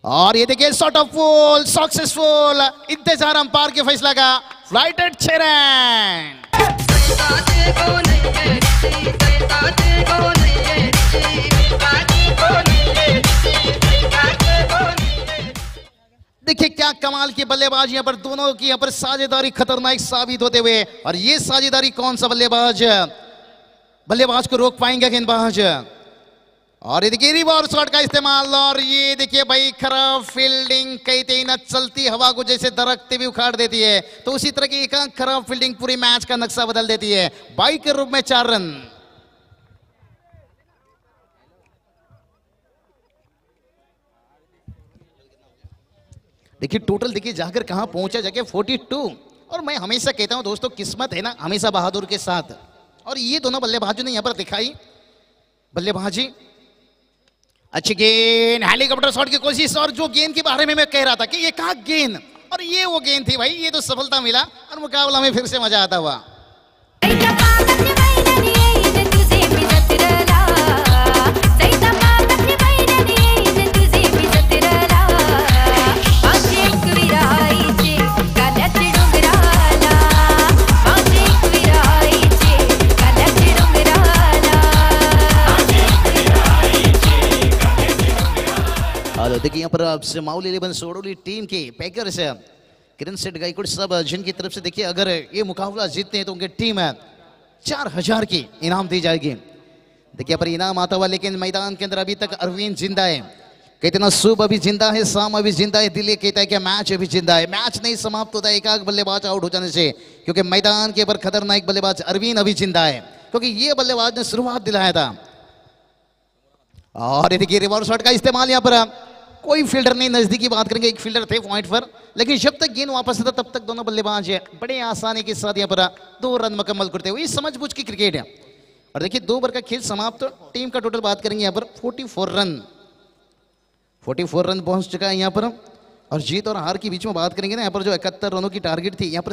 और ये देखिए शॉट ऑफ फुल सक्सेसफुल, इंतजार अंपायर के फैसला का, फ्लाइट एट 6 रन। देखिए क्या कमाल की बल्लेबाज यहाँ पर दोनों की यहाँ पर साझेदारी खतरनाक साबित होते हुए, और ये साझेदारी कौन सा बल्लेबाज को रोक पाएंगे गेंदबाज। और ये देखिए रिवर्स शॉट का इस्तेमाल, और ये देखिए भाई खराब फील्डिंग, कहते ही ना चलती हवा को जैसे दरकते भी उखाड़ देती है, तो उसी तरह की एक खराब फील्डिंग पूरी मैच का नक्शा बदल देती है। 22 के रूप में 4 रन। देखिए टोटल देखिए जाकर कहां पहुंचा, जाके 42। और मैं हमेशा कहता हूं दोस्तों, किस्मत है ना हमेशा बहादुर के साथ, और ये दोनों बल्लेबाजों ने यहां पर दिखाई बल्लेबाजी। अच्छी गेंद, हेलीकॉप्टर शॉट की कोशिश, और जो गेंद के बारे में मैं कह रहा था कि ये कहां गेंद, और ये वो गेंद थी भाई, ये तो सफलता मिला और मुकाबला में फिर से मजा आता हुआ। देखिए यहाँ पर आपसे माउली 11 सोडोली टीम के पैकर्स किरण सेठ गायकवाड़ साहब जिनकी तरफ से देखिए अगर ये मुकाबला जीतते हैं तो उनकी टीम 4000 की इनाम दी जाएगी। देखिए यहाँ पर इनाम आता हुआ, लेकिन मैदान के अंदर अभी तक अरविंद जिंदा है। कहते ना सुबह अभी जिंदा है, शाम अभी जिंदा है, दिल्ली कहता है कि मैच अभी जिंदा है। मैच नहीं समाप्त होता एक आग बल्लेबाज आउट हो जाने से, क्योंकि मैदान के ऊपर खतरनाक बल्लेबाज अरविंद अभी जिंदा है, क्योंकि ये बल्लेबाज ने शुरुआत दिलाया था। और ये देखिए रिवर्स शॉट का इस्तेमाल, यहाँ पर कोई फील्डर नहीं, नजदीकी बात करेंगे एक फील्डर थे पॉइंट पर, लेकिन जब तक गेंद वापस आता तब तक दोनों बल्लेबाज बड़े आसानी के साथ यहाँ पर 2 रन मुकम्मल करते हुए। समझबूझ की क्रिकेट है, और देखिए 2 ओवर का खेल समाप्त, तो टीम का टोटल बात करेंगे यहाँ पर 44 रन, 44 रन पहुंच चुका है यहाँ पर। और जीत और हार के बीच में बात करेंगे ना, यहाँ पर जो 71 रनों की टारगेट थी, यहाँ पर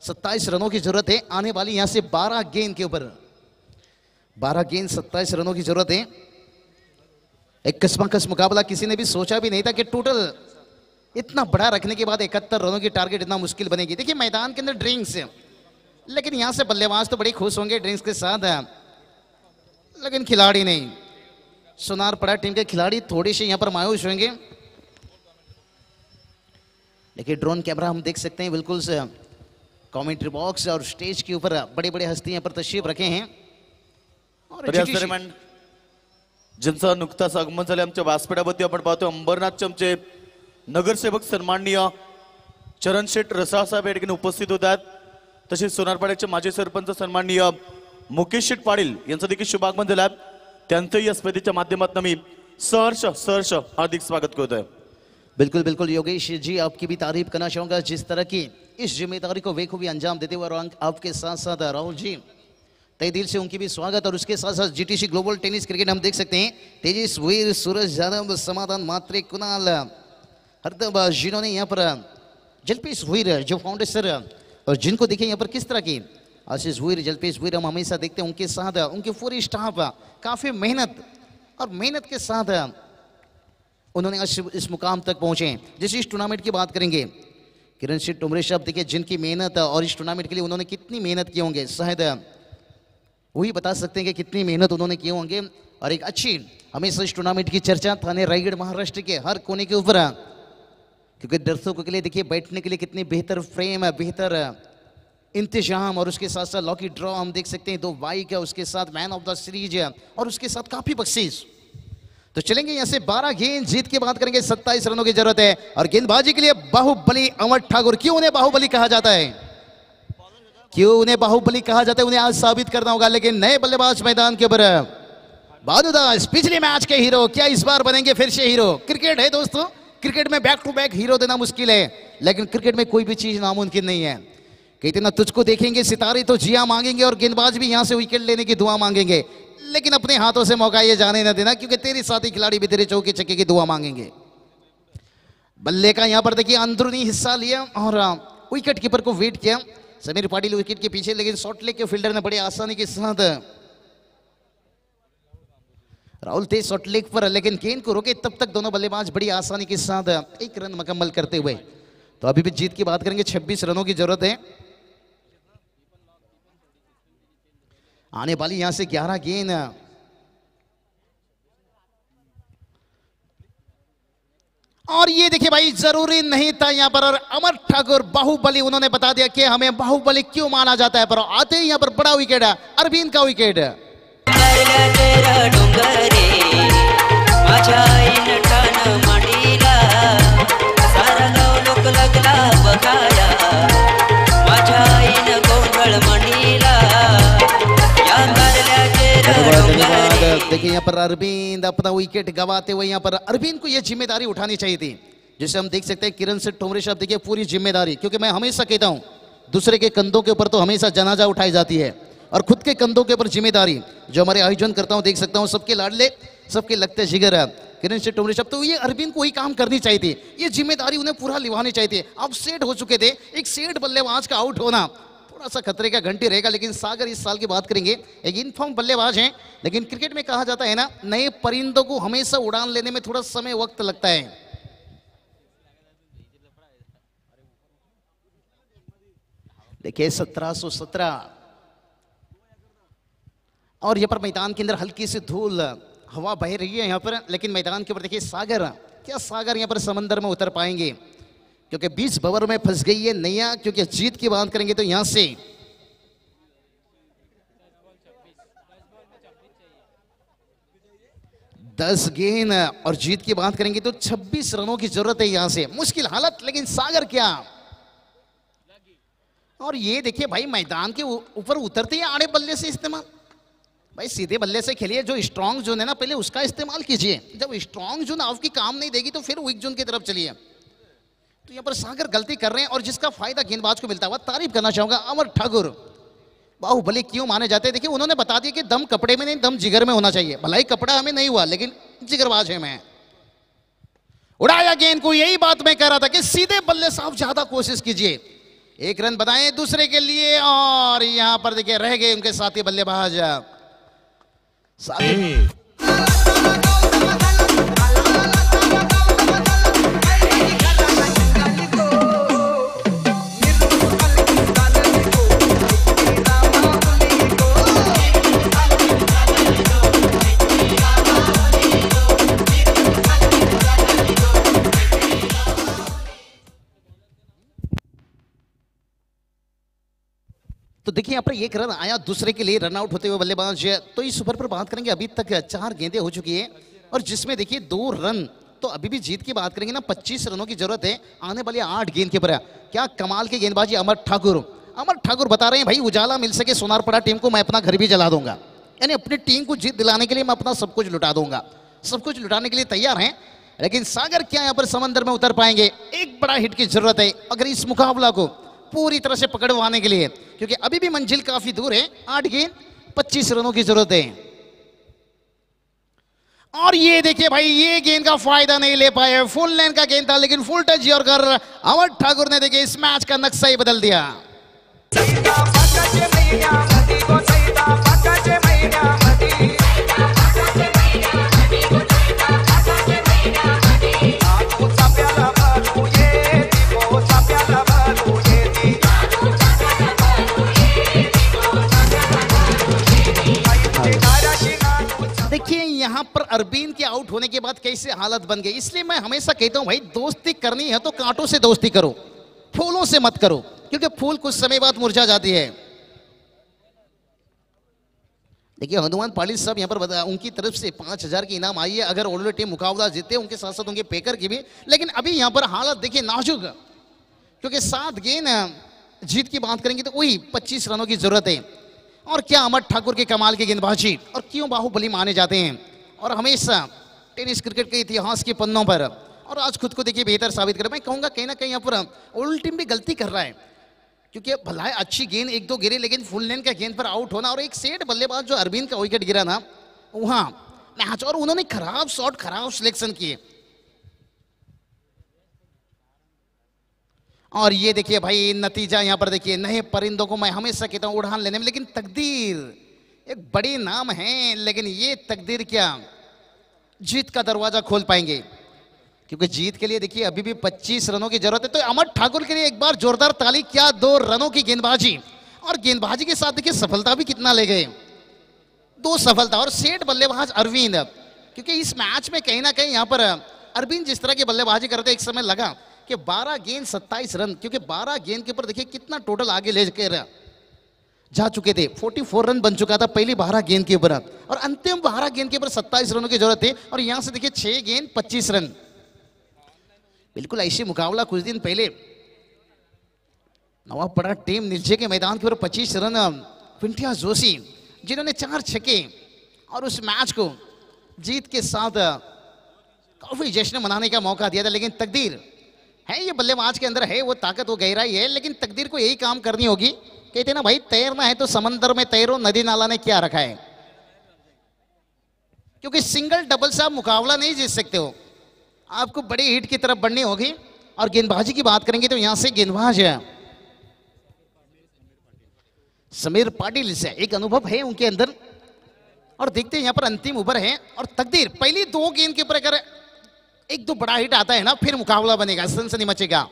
27 रनों की जरूरत है आने वाली यहाँ से 12 गेंद के ऊपर, 12 गेंद 27 रनों की जरूरत है। एक कस्मकस मुकाबला, किसी ने भी सोचा भी नहीं था कि टोटल इतना बड़ा रखने के बाद 71 रनों की टारगेट इतना मुश्किल बनेगी। देखिए मैदान के अंदर ड्रिंक्स है, लेकिन यहां से बल्लेबाज तो बड़ी खुश होंगे ड्रिंक्स के साथ, लेकिन खिलाड़ी नहीं। सुनारपड़ा टीम के खिलाड़ी थोड़ी सी यहां पर मायूस होंगे। देखिए ड्रोन कैमरा हम देख सकते हैं बिल्कुल से कमेंट्री बॉक्स और स्टेज के ऊपर बड़े बड़े हस्ती यहाँ पर तशरीफ रखे हैं। और दरम्यान ज्यांचं नुकताच आगमन झाले आमच्या व्यासपीठावरती आपण पाहतो अंबरनाथचे आमचे नगरसेवक सन्माननीय चरण शेठ रसाळ साहेब या ठिकाणी उपस्थित होतात। तसेच सोनारपाड्याचे माजी सरपंच सन्माननीय मुकेश शेठ पाटील यांचं देखील शुभागमन झालं। त्यांचंही या स्पर्धेच्या माध्यमातून मी सहर्ष हार्दिक स्वागत करतोय। बिल्कुल बिल्कुल योगेश जी, आपकी भी तारीफ करना चाहूंगा जिस तरह की इस जिम्मेदारी को बेखूबी अंजाम देते हुए, और आपके साथ साथ राहुल जी तय दिल से उनकी भी स्वागत। और उसके साथ साथ जीटीसी ग्लोबल टेनिस क्रिकेट हम देख सकते हैं, तेजिस वीर, सूरज यादव, समाधान मात्रे, कुणाल हरदब, जिन्होंने यहाँ पर जलपेश वीर जो फाउंडेसर, और जिनको देखें यहाँ पर किस तरह की आशीष वीर, जलपेश वीर हम हमेशा देखते हैं, उनके साथ उनके पूरी स्टाफ काफ़ी मेहनत के साथ उन्होंने आज इस मुकाम तक पहुंचे। जैसे इस टूर्नामेंट की बात करेंगे, किरण सिंह टोमरे साहब देखिए जिनकी मेहनत, और इस टूर्नामेंट के लिए उन्होंने कितनी मेहनत की होंगे, शायद वही बता सकते हैं कि कितनी मेहनत उन्होंने की होंगे। और एक अच्छी हमेशा इस टूर्नामेंट की चर्चा थाने रायगढ़ महाराष्ट्र के हर कोने के ऊपर, क्योंकि दर्शकों के लिए देखिए बैठने के लिए कितनी बेहतर फ्रेम है, बेहतर इंतजाम, और उसके साथ साथ लॉकी ड्रॉ हम देख सकते हैं, 2 बाइक है, उसके साथ मैन ऑफ द सीरीज है, और उसके साथ काफी बख्शीश। तो चलेंगे यहाँ से 12 गेंद, जीत की बात करेंगे 27 रनों की जरूरत है। और गेंदबाजी के लिए बाहुबली अमर ठाकुर, क्यों उन्हें बाहुबली कहा जाता है, क्यों उन्हें बाहुबली कहा जाता है, उन्हें आज साबित करना होगा। लेकिन नए बल्लेबाज मैदान के ऊपर बादुदास, पिछले मैच के हीरो, क्या इस बार बनेंगे फिर से हीरो। क्रिकेट है दोस्तों, क्रिकेट में बैक टू बैक हीरो देना मुश्किल है, लेकिन क्रिकेट में कोई भी चीज नामुमकिन नहीं है। कहते ना तुझको देखेंगे सितारे तो जिया मांगेंगे, और गेंदबाज भी यहां से विकेट लेने की दुआ मांगेंगे, लेकिन अपने हाथों से मौका ये जाने न देना, क्योंकि तेरे साथी खिलाड़ी भी तेरे चौके छक्के की दुआ मांगेंगे। बल्ले का यहां पर देखिए अंदरूनी हिस्सा लिया और विकेट कीपर को वेट किया। समीर पाटिल विकेट के पीछे, लेकिन शॉर्ट लेग के फील्डर ने बड़े आसानी के साथ, राहुल थे शॉर्ट लेग पर, लेकिन गेंद को रोके, तब तक दोनों बल्लेबाज बड़ी आसानी के साथ 1 रन मुकम्मल करते हुए। तो अभी भी जीत की बात करेंगे, 26 रनों की जरूरत है। आने वाली यहां से 11 गेंद, और ये देखिए भाई जरूरी नहीं था यहाँ पर, और अमर ठाकुर बाहुबली उन्होंने बता दिया कि हमें बाहुबली क्यों माना जाता है। पर आते ही यहाँ पर बड़ा विकेट है, अरविंद का विकेट। देखिए यहाँ पर अरविंद अपना विकेट गवाते हुए, यहाँ पर अरविंद को यह जिम्मेदारी उठानी चाहिए थी, जिसे हम देख सकते हैं किरण सिंह टोमरे साहब। देखिए पूरी जिम्मेदारी, क्योंकि मैं हमेशा कहता हूँ दूसरे के कंधों के ऊपर तो हमेशा जनाजा उठाई जाती है, और खुद के कंधों के ऊपर जिम्मेदारी जो हमारे आयोजन करता हूँ, देख सकता हूँ सबके लाडले, सबके लगते जिगर किरण सिंह टोमरे साहब। तो ये अरविंद को ही काम करनी चाहिए थी, ये जिम्मेदारी उन्हें पूरा निभानी चाहिए थी। अब सेट हो चुके थे, एक सेट बल्लेबाज का आउट होना थोड़ा सा खतरे का घंटी रहेगा। लेकिन सागर इस साल की बात करेंगे, एक इनफॉर्म बल्लेबाज हैं, लेकिन क्रिकेट में कहा जाता है ना, नए परिंदों को हमेशा उड़ान लेने में थोड़ा समय वक्त लगता है। देखिए 1717, और यहाँ पर मैदान के अंदर हल्की सी धूल हवा बह रही है यहाँ पर, लेकिन मैदान के ऊपर देखिए सागर, क्या सागर यहाँ पर समंदर में उतर पाएंगे, क्योंकि 20 ओवर में फंस गई है नैया। क्योंकि जीत की बात करेंगे तो यहां से 10 गेंद, और जीत की बात करेंगे तो 26 रनों की जरूरत है यहां से। मुश्किल हालत, लेकिन सागर क्या, और ये देखिए भाई मैदान के ऊपर उतरते ही आड़े बल्ले से इस्तेमाल, भाई सीधे बल्ले से खेलिए, जो स्ट्रांग जोन है ना पहले उसका इस्तेमाल कीजिए। जब स्ट्रांग जोन आपकी काम नहीं देगी तो फिर वीक जोन की तरफ चलिए। तो यहाँ पर सागर गलती कर रहे हैं, और जिसका फायदा गेंदबाज को मिलता हुआ तारीफ करना चाहूंगा अमर ठाकुर। बाहुबली क्यों माने जाते हैं? देखिए उन्होंने बता दिया कि दम कपड़े में नहीं, दम जिगर में होना चाहिए। भलाई कपड़ा हमें नहीं हुआ, लेकिन जिगरबाज है मैं। उड़ाया गेंद को, यही बात मैं कह रहा था कि सीधे बल्ले साहब ज्यादा कोशिश कीजिए। एक रन बनाए दूसरे के लिए, और यहां पर देखिए रह गए उनके साथी बल्लेबाज। तो देखिए यहाँ पर एक रन आया दूसरे के लिए रन आउट होते हुए बल्लेबाज। तो इस ओवर पर बात करेंगे, अभी तक 4 गेंदें हो चुकी है और जिसमें देखिए 2 रन। तो अभी भी जीत की बात करेंगे ना, 25 रनों की जरूरत है आने वाली 8 गेंद के ऊपर। क्या कमाल की गेंदबाजी अमर ठाकुर बता रहे हैं भाई, उजाला मिल सके सोनारपड़ा टीम को, मैं अपना घर भी जला दूंगा। यानी अपनी टीम को जीत दिलाने के लिए मैं अपना सब कुछ लुटा दूंगा। सब कुछ लुटाने के लिए तैयार हैं, लेकिन सागर क्या यहाँ पर समंदर में उतर पाएंगे? एक बड़ा हिट की जरूरत है अगर इस मुकाबला को पूरी तरह से पकड़वाने के लिए, क्योंकि अभी भी मंजिल काफी दूर है। 8 गेंद 25 रनों की जरूरत है। और ये देखिए भाई, ये गेंद का फायदा नहीं ले पाए। फुल लेन का गेंद था, लेकिन फुल टच यॉर्कर अमर ठाकुर ने देखिए इस मैच का नक्शा ही बदल दिया। देखिए यहाँ पर अरबीन के आउट होने के बाद कैसे हालत बन गई। इसलिए मैं हमेशा कहता हूं भाई, दोस्ती करनी है तो कांटों से दोस्ती करो, फूलों से मत करो, क्योंकि फूल कुछ समय बाद मुरझा जाती है। देखिए हनुमान पालिल साहब यहाँ पर उनकी तरफ से 5000 की इनाम आई है अगर ओल्ड टीम मुकाबला जीते, उनके साथ साथ उनके पेकर की भी। लेकिन अभी यहाँ पर हालत देखिए नाजुक, क्योंकि 7 गेंद जीत की बात करेंगे तो वही 25 रनों की जरूरत है। और क्या अमर ठाकुर के कमाल की गेंदबाजी, और क्यों बाहुबली माने जाते हैं और हमेशा टेनिस क्रिकेट के इतिहास के पन्नों पर। और आज खुद को देखिए बेहतर साबित कर, मैं कहूंगा कहीं ना कहीं यहाँ पर ओल्ड टीम भी गलती कर रहा है, क्योंकि भला अच्छी गेंद 1-2 गिरे, लेकिन फुल लेन का गेंद पर आउट होना और एक सेट बल्लेबाज जो अरविंद का विकेट गिरा ना वहां मैच, और उन्होंने खराब शॉट खराब सिलेक्शन किए। और ये देखिए भाई नतीजा यहाँ पर देखिए, नए परिंदों को मैं हमेशा कहता हूँ उड़ान लेने में, लेकिन तकदीर एक बड़ी नाम है, लेकिन ये तकदीर क्या जीत का दरवाजा खोल पाएंगे? क्योंकि जीत के लिए देखिए अभी भी 25 रनों की जरूरत है। तो अमर ठाकुर के लिए एक बार जोरदार ताली। क्या 2 रनों की गेंदबाजी, और गेंदबाजी के साथ देखिए सफलता भी कितना ले गए, 2 सफलता। और सेठ बल्लेबाज अरविंद, क्योंकि इस मैच में कहीं ना कहीं यहाँ पर अरविंद जिस तरह की बल्लेबाजी करते, एक समय लगा कि 12 गेंद 27 रन, क्योंकि 12 गेंद के ऊपर देखिए कितना टोटल आगे ले जा चुके थे। 44 रन बन चुका था पहली 12 गेंद के ऊपर, और अंतिम 12 गेंद के ऊपर 27 रनों की जरूरत है। और यहां से देखिए 6 गेंद 25 रन। बिल्कुल ऐसी मुकाबला कुछ दिन पहले नवाबपड़ा टीम नीचे के मैदान के ऊपर 25 रन पिंटिया जोशी, जिन्होंने 4 छक्के और उस मैच को जीत के साथ काफी जश्न मनाने का मौका दिया था। लेकिन तकदीर है, ये बल्लेबाज के अंदर है वो ताकत, वो गहराई है, लेकिन तकदीर को यही काम करनी होगी। कहते ना भाई, तैरना है तो समंदर में तैरो, नदी नाला ने क्या रखा है। क्योंकि सिंगल डबल से आप मुकाबला नहीं जीत सकते हो, आपको बड़ी हिट की तरफ बढ़नी होगी। और गेंदबाजी की बात करेंगे तो यहां से गेंदबाज है समीर पाटिल से एक अनुभव है उनके अंदर। और देखते हैं यहाँ पर अंतिम ओवर है, और तकदीर पहली 2 गेंद के ऊपर अगर 1-2 बड़ा हिट आता है ना, फिर मुकाबला बनेगा, सनसनी मचेगा।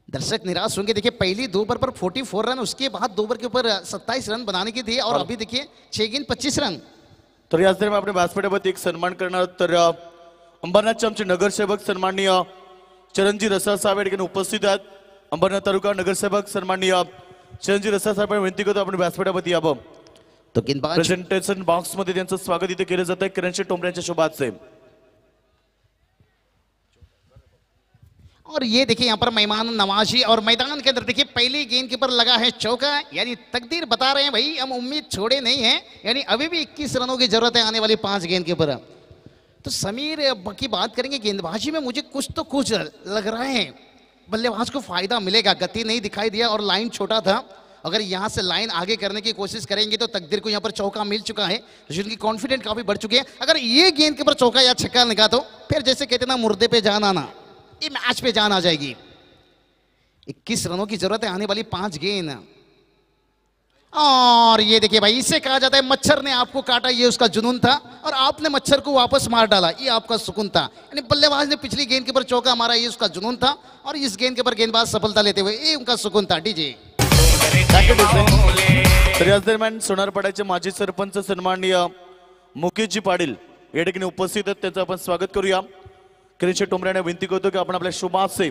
दर्शक निराश होंगे। देखिए पहली 2 ओवर पर 44 रन, उसके बाद 2 ओवर के ऊपर 27 रन बनाने की थी, और अभी देखिए 6 गेंद 25 रन। तर याच दरम्यान आपण व्यासपीठावरती एक सन्मान करणार। तर अंबरनाथचे आमचे नगरसेवक सन्माननीय चरणजी रसाळ साहेब या ठिकाणी उपस्थित आहेत। अंबरनाथ तालुका नगरसेवक सन्माननीय चरणजी रसाळ साहेब विनंती करतो आपण व्यासपीठावरती यावं। तो गेंदबाज प्रेझेंटेशन बॉक्स मध्ये त्यांचं स्वागत इथे केलं जात आहे किरणशी टोमऱ्यांच्या शुभाचे। और ये देखिए यहाँ पर मेहमान नवाजी, और मैदान के अंदर देखिए पहली गेंद के ऊपर लगा है चौका। यानी तकदीर बता रहे हैं भाई, हम उम्मीद छोड़े नहीं है, यानी अभी भी 21 रनों की जरूरत है आने वाली 5 गेंद के ऊपर। तो समीर की बात करेंगे, गेंदबाजी में मुझे कुछ तो कुछ लग रहा है बल्लेबाज को फायदा मिलेगा। गति नहीं दिखाई दिया और लाइन छोटा था, अगर यहाँ से लाइन आगे करने की कोशिश करेंगे तो तकदीर को यहाँ पर चौका मिल चुका है, जिनकी कॉन्फिडेंट काफी बढ़ चुकी है। अगर ये गेंद के ऊपर चौका या छक्का लगा तो फिर जैसे कहते ना मुर्दे पे जान आना, ये मैच पे जान आ जाएगी। 21 रनों की जरूरत है आने वाली 5 गेंद। और ये देखिए भाई, इसे कहा जाता है मच्छर ने आपको काटा, ये उसका जुनून था और आपने मच्छर को वापस मार डाला, ये आपका सुकून था। यानी बल्लेबाज ने पिछली गेंद के ऊपर चौका मारा, ये उसका जुनून था और इस गेंद के ऊपर गेंदबाज सफलता लेते हुए ये उनका सुकून था। डीजे तर याच दरम्यान सोनारपाड्याचे माजी सरपंच सन्माननीय मुकेशजी पाटील या ठिकाणी उपस्थित आहेत, त्यांचं आपण स्वागत करूया। किरीट टोमऱ्याने विनंती करतो की आपण आपल्या शुभ हास्य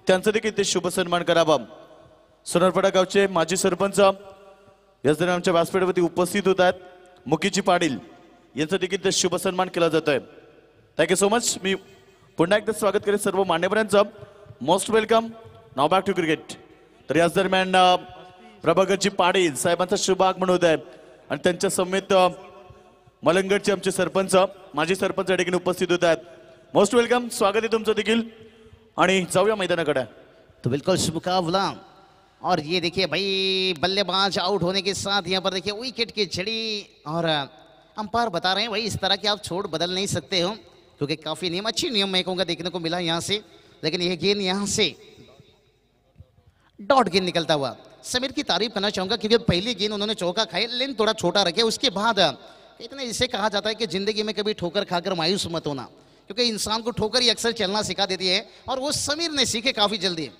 त्यांचं देखील ते शुभ सन्मान करावा। सोनारपाडा गावचे माजी सरपंच याच दरम्यान आमच्या व्यासपीठावरती उपस्थित होत आहेत, मुकेशजी पाटील यांचा देखील ते शुभ सन्मान केला जातोय। Thank you so much. मी पुन्हा एकदा स्वागत करेन सर्व मान्यवरांचं। Most welcome now back to cricket. तर याच दरम्यान प्रभाकरजी पाटील साहेबांचा शुभ आगमन होत आहे आणि त्यांच्या समेत मलंगडचे आमचे सरपंच माजी सरपंच या ठिकाणी उपस्थित होत आहेत। मोस्ट वेलकम, स्वागत आहे तुमचं देखील आणि जाऊया मैदानाकडे। तो बिल्कुल शुभ मुकाबला। और ये देखिए भाई, बल्लेबाज आउट होने के साथ यहाँ पर देखिए विकेट की छड़ी और अंपायर बता रहे हैं भाई इस तरह के आप छोड़ बदल नहीं सकते हो, क्योंकि काफी नियम, अच्छी नियम मैं कहूँगा देखने को मिला यहाँ से। लेकिन यह गेंद यहाँ से डॉट गेंद निकलता हुआ, समीर की तारीफ करना चाहूंगा क्योंकि पहली गेंद उन्होंने चौका खाई, लेन थोड़ा छोटा रखे। उसके बाद इतना इसे कहा जाता है कि जिंदगी में कभी ठोकर खाकर मायूस मत होना, क्योंकि इंसान को ठोकर ही अक्सर चलना सिखा देती है और वो समीर ने सीखे काफी जल्दी।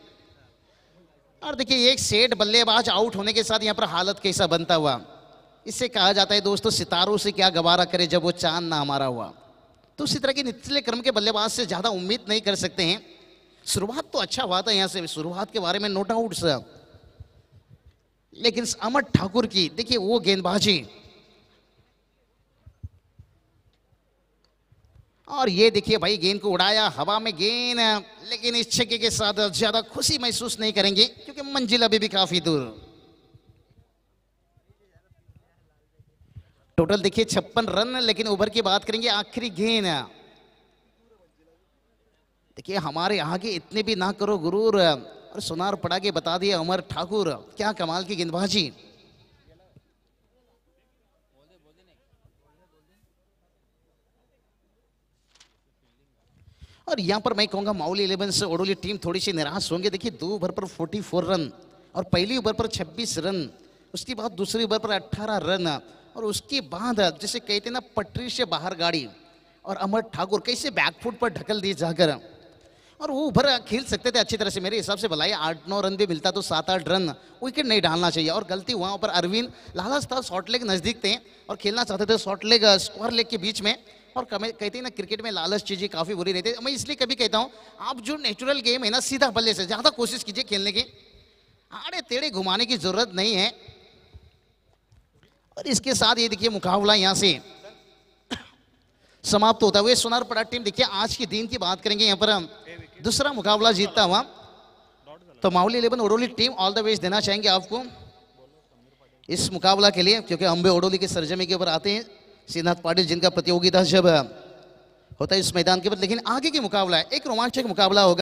और देखिए एक सेट बल्लेबाज आउट होने के साथ यहाँ पर हालत कैसा बनता हुआ, इससे कहा जाता है दोस्तों सितारों से क्या गवारा करे जब वो चांद ना हमारा हुआ। तो उसी तरह के निचले क्रम के बल्लेबाज से ज्यादा उम्मीद नहीं कर सकते हैं। शुरुआत तो अच्छा हुआ था यहाँ से, शुरुआत के बारे में नो डाउट सर, लेकिन अमर ठाकुर की देखिए वो गेंदबाजी और ये देखिए भाई गेंद को उड़ाया हवा में गेंद, लेकिन इस छक्के के साथ ज्यादा खुशी महसूस नहीं करेंगे क्योंकि मंजिल अभी भी काफी दूर। टोटल देखिए 56 रन, लेकिन ओवर की बात करेंगे आखिरी गेंद। देखिए हमारे आगे इतने भी ना करो गुरूर, और सुनार पड़ा के बता दिए अमर ठाकुर, क्या कमाल की गेंदबाजी। और यहां पर मैं कहूंगा माउली 11 से ओडोली टीम थोड़ी सी निराश होंगे। देखिए 2 ओवर पर 44 रन और पहली ओवर पर 26 रन, उसके बाद दूसरी ओवर पर 18 रन और उसके बाद जैसे कहते ना पटरी से बाहर गाड़ी, और अमर ठाकुर कैसे बैकफुट पर ढकल दिए जाकर, और वो ओवर खेल सकते थे अच्छी तरह से। मेरे हिसाब से भलाई 8-9 रन भी मिलता तो 7-8 रन, विकेट नहीं डालना चाहिए। और गलती वहाँ पर अरविंद लालच था, शॉर्ट लेग नजदीक थे और खेलना चाहते थे शॉर्ट लेग स्क्वायर लेग के बीच में। और कहते हैं ना क्रिकेट में लालच चीजें काफी बुरी रहती है। मैं इसलिए कभी कहता हूँ आप जो नेचुरल गेम है ना सीधा बल्ले से ज्यादा कोशिश कीजिए खेलने की, आड़े टेढ़े घुमाने की जरूरत नहीं है। और इसके साथ ये देखिए मुकाबला यहाँ से समाप्त होता हुआ। सोनारपड़ा टीम देखिए आज के दिन की बात करेंगे, यहाँ पर दूसरा मुकाबला जीतता हुआ तो Mauli 11 ओडोली team all the best देना चाहेंगे आपको इस मुकाबला के लिए, क्योंकि अंबे ओडोली के सरजमी के ऊपर आते हैं श्रीनाथ पाटिल जिनका प्रतियोगिता जब होता है इस मैदान के ऊपर। लेकिन आगे की मुकाबला है, एक रोमांचक मुकाबला होगा।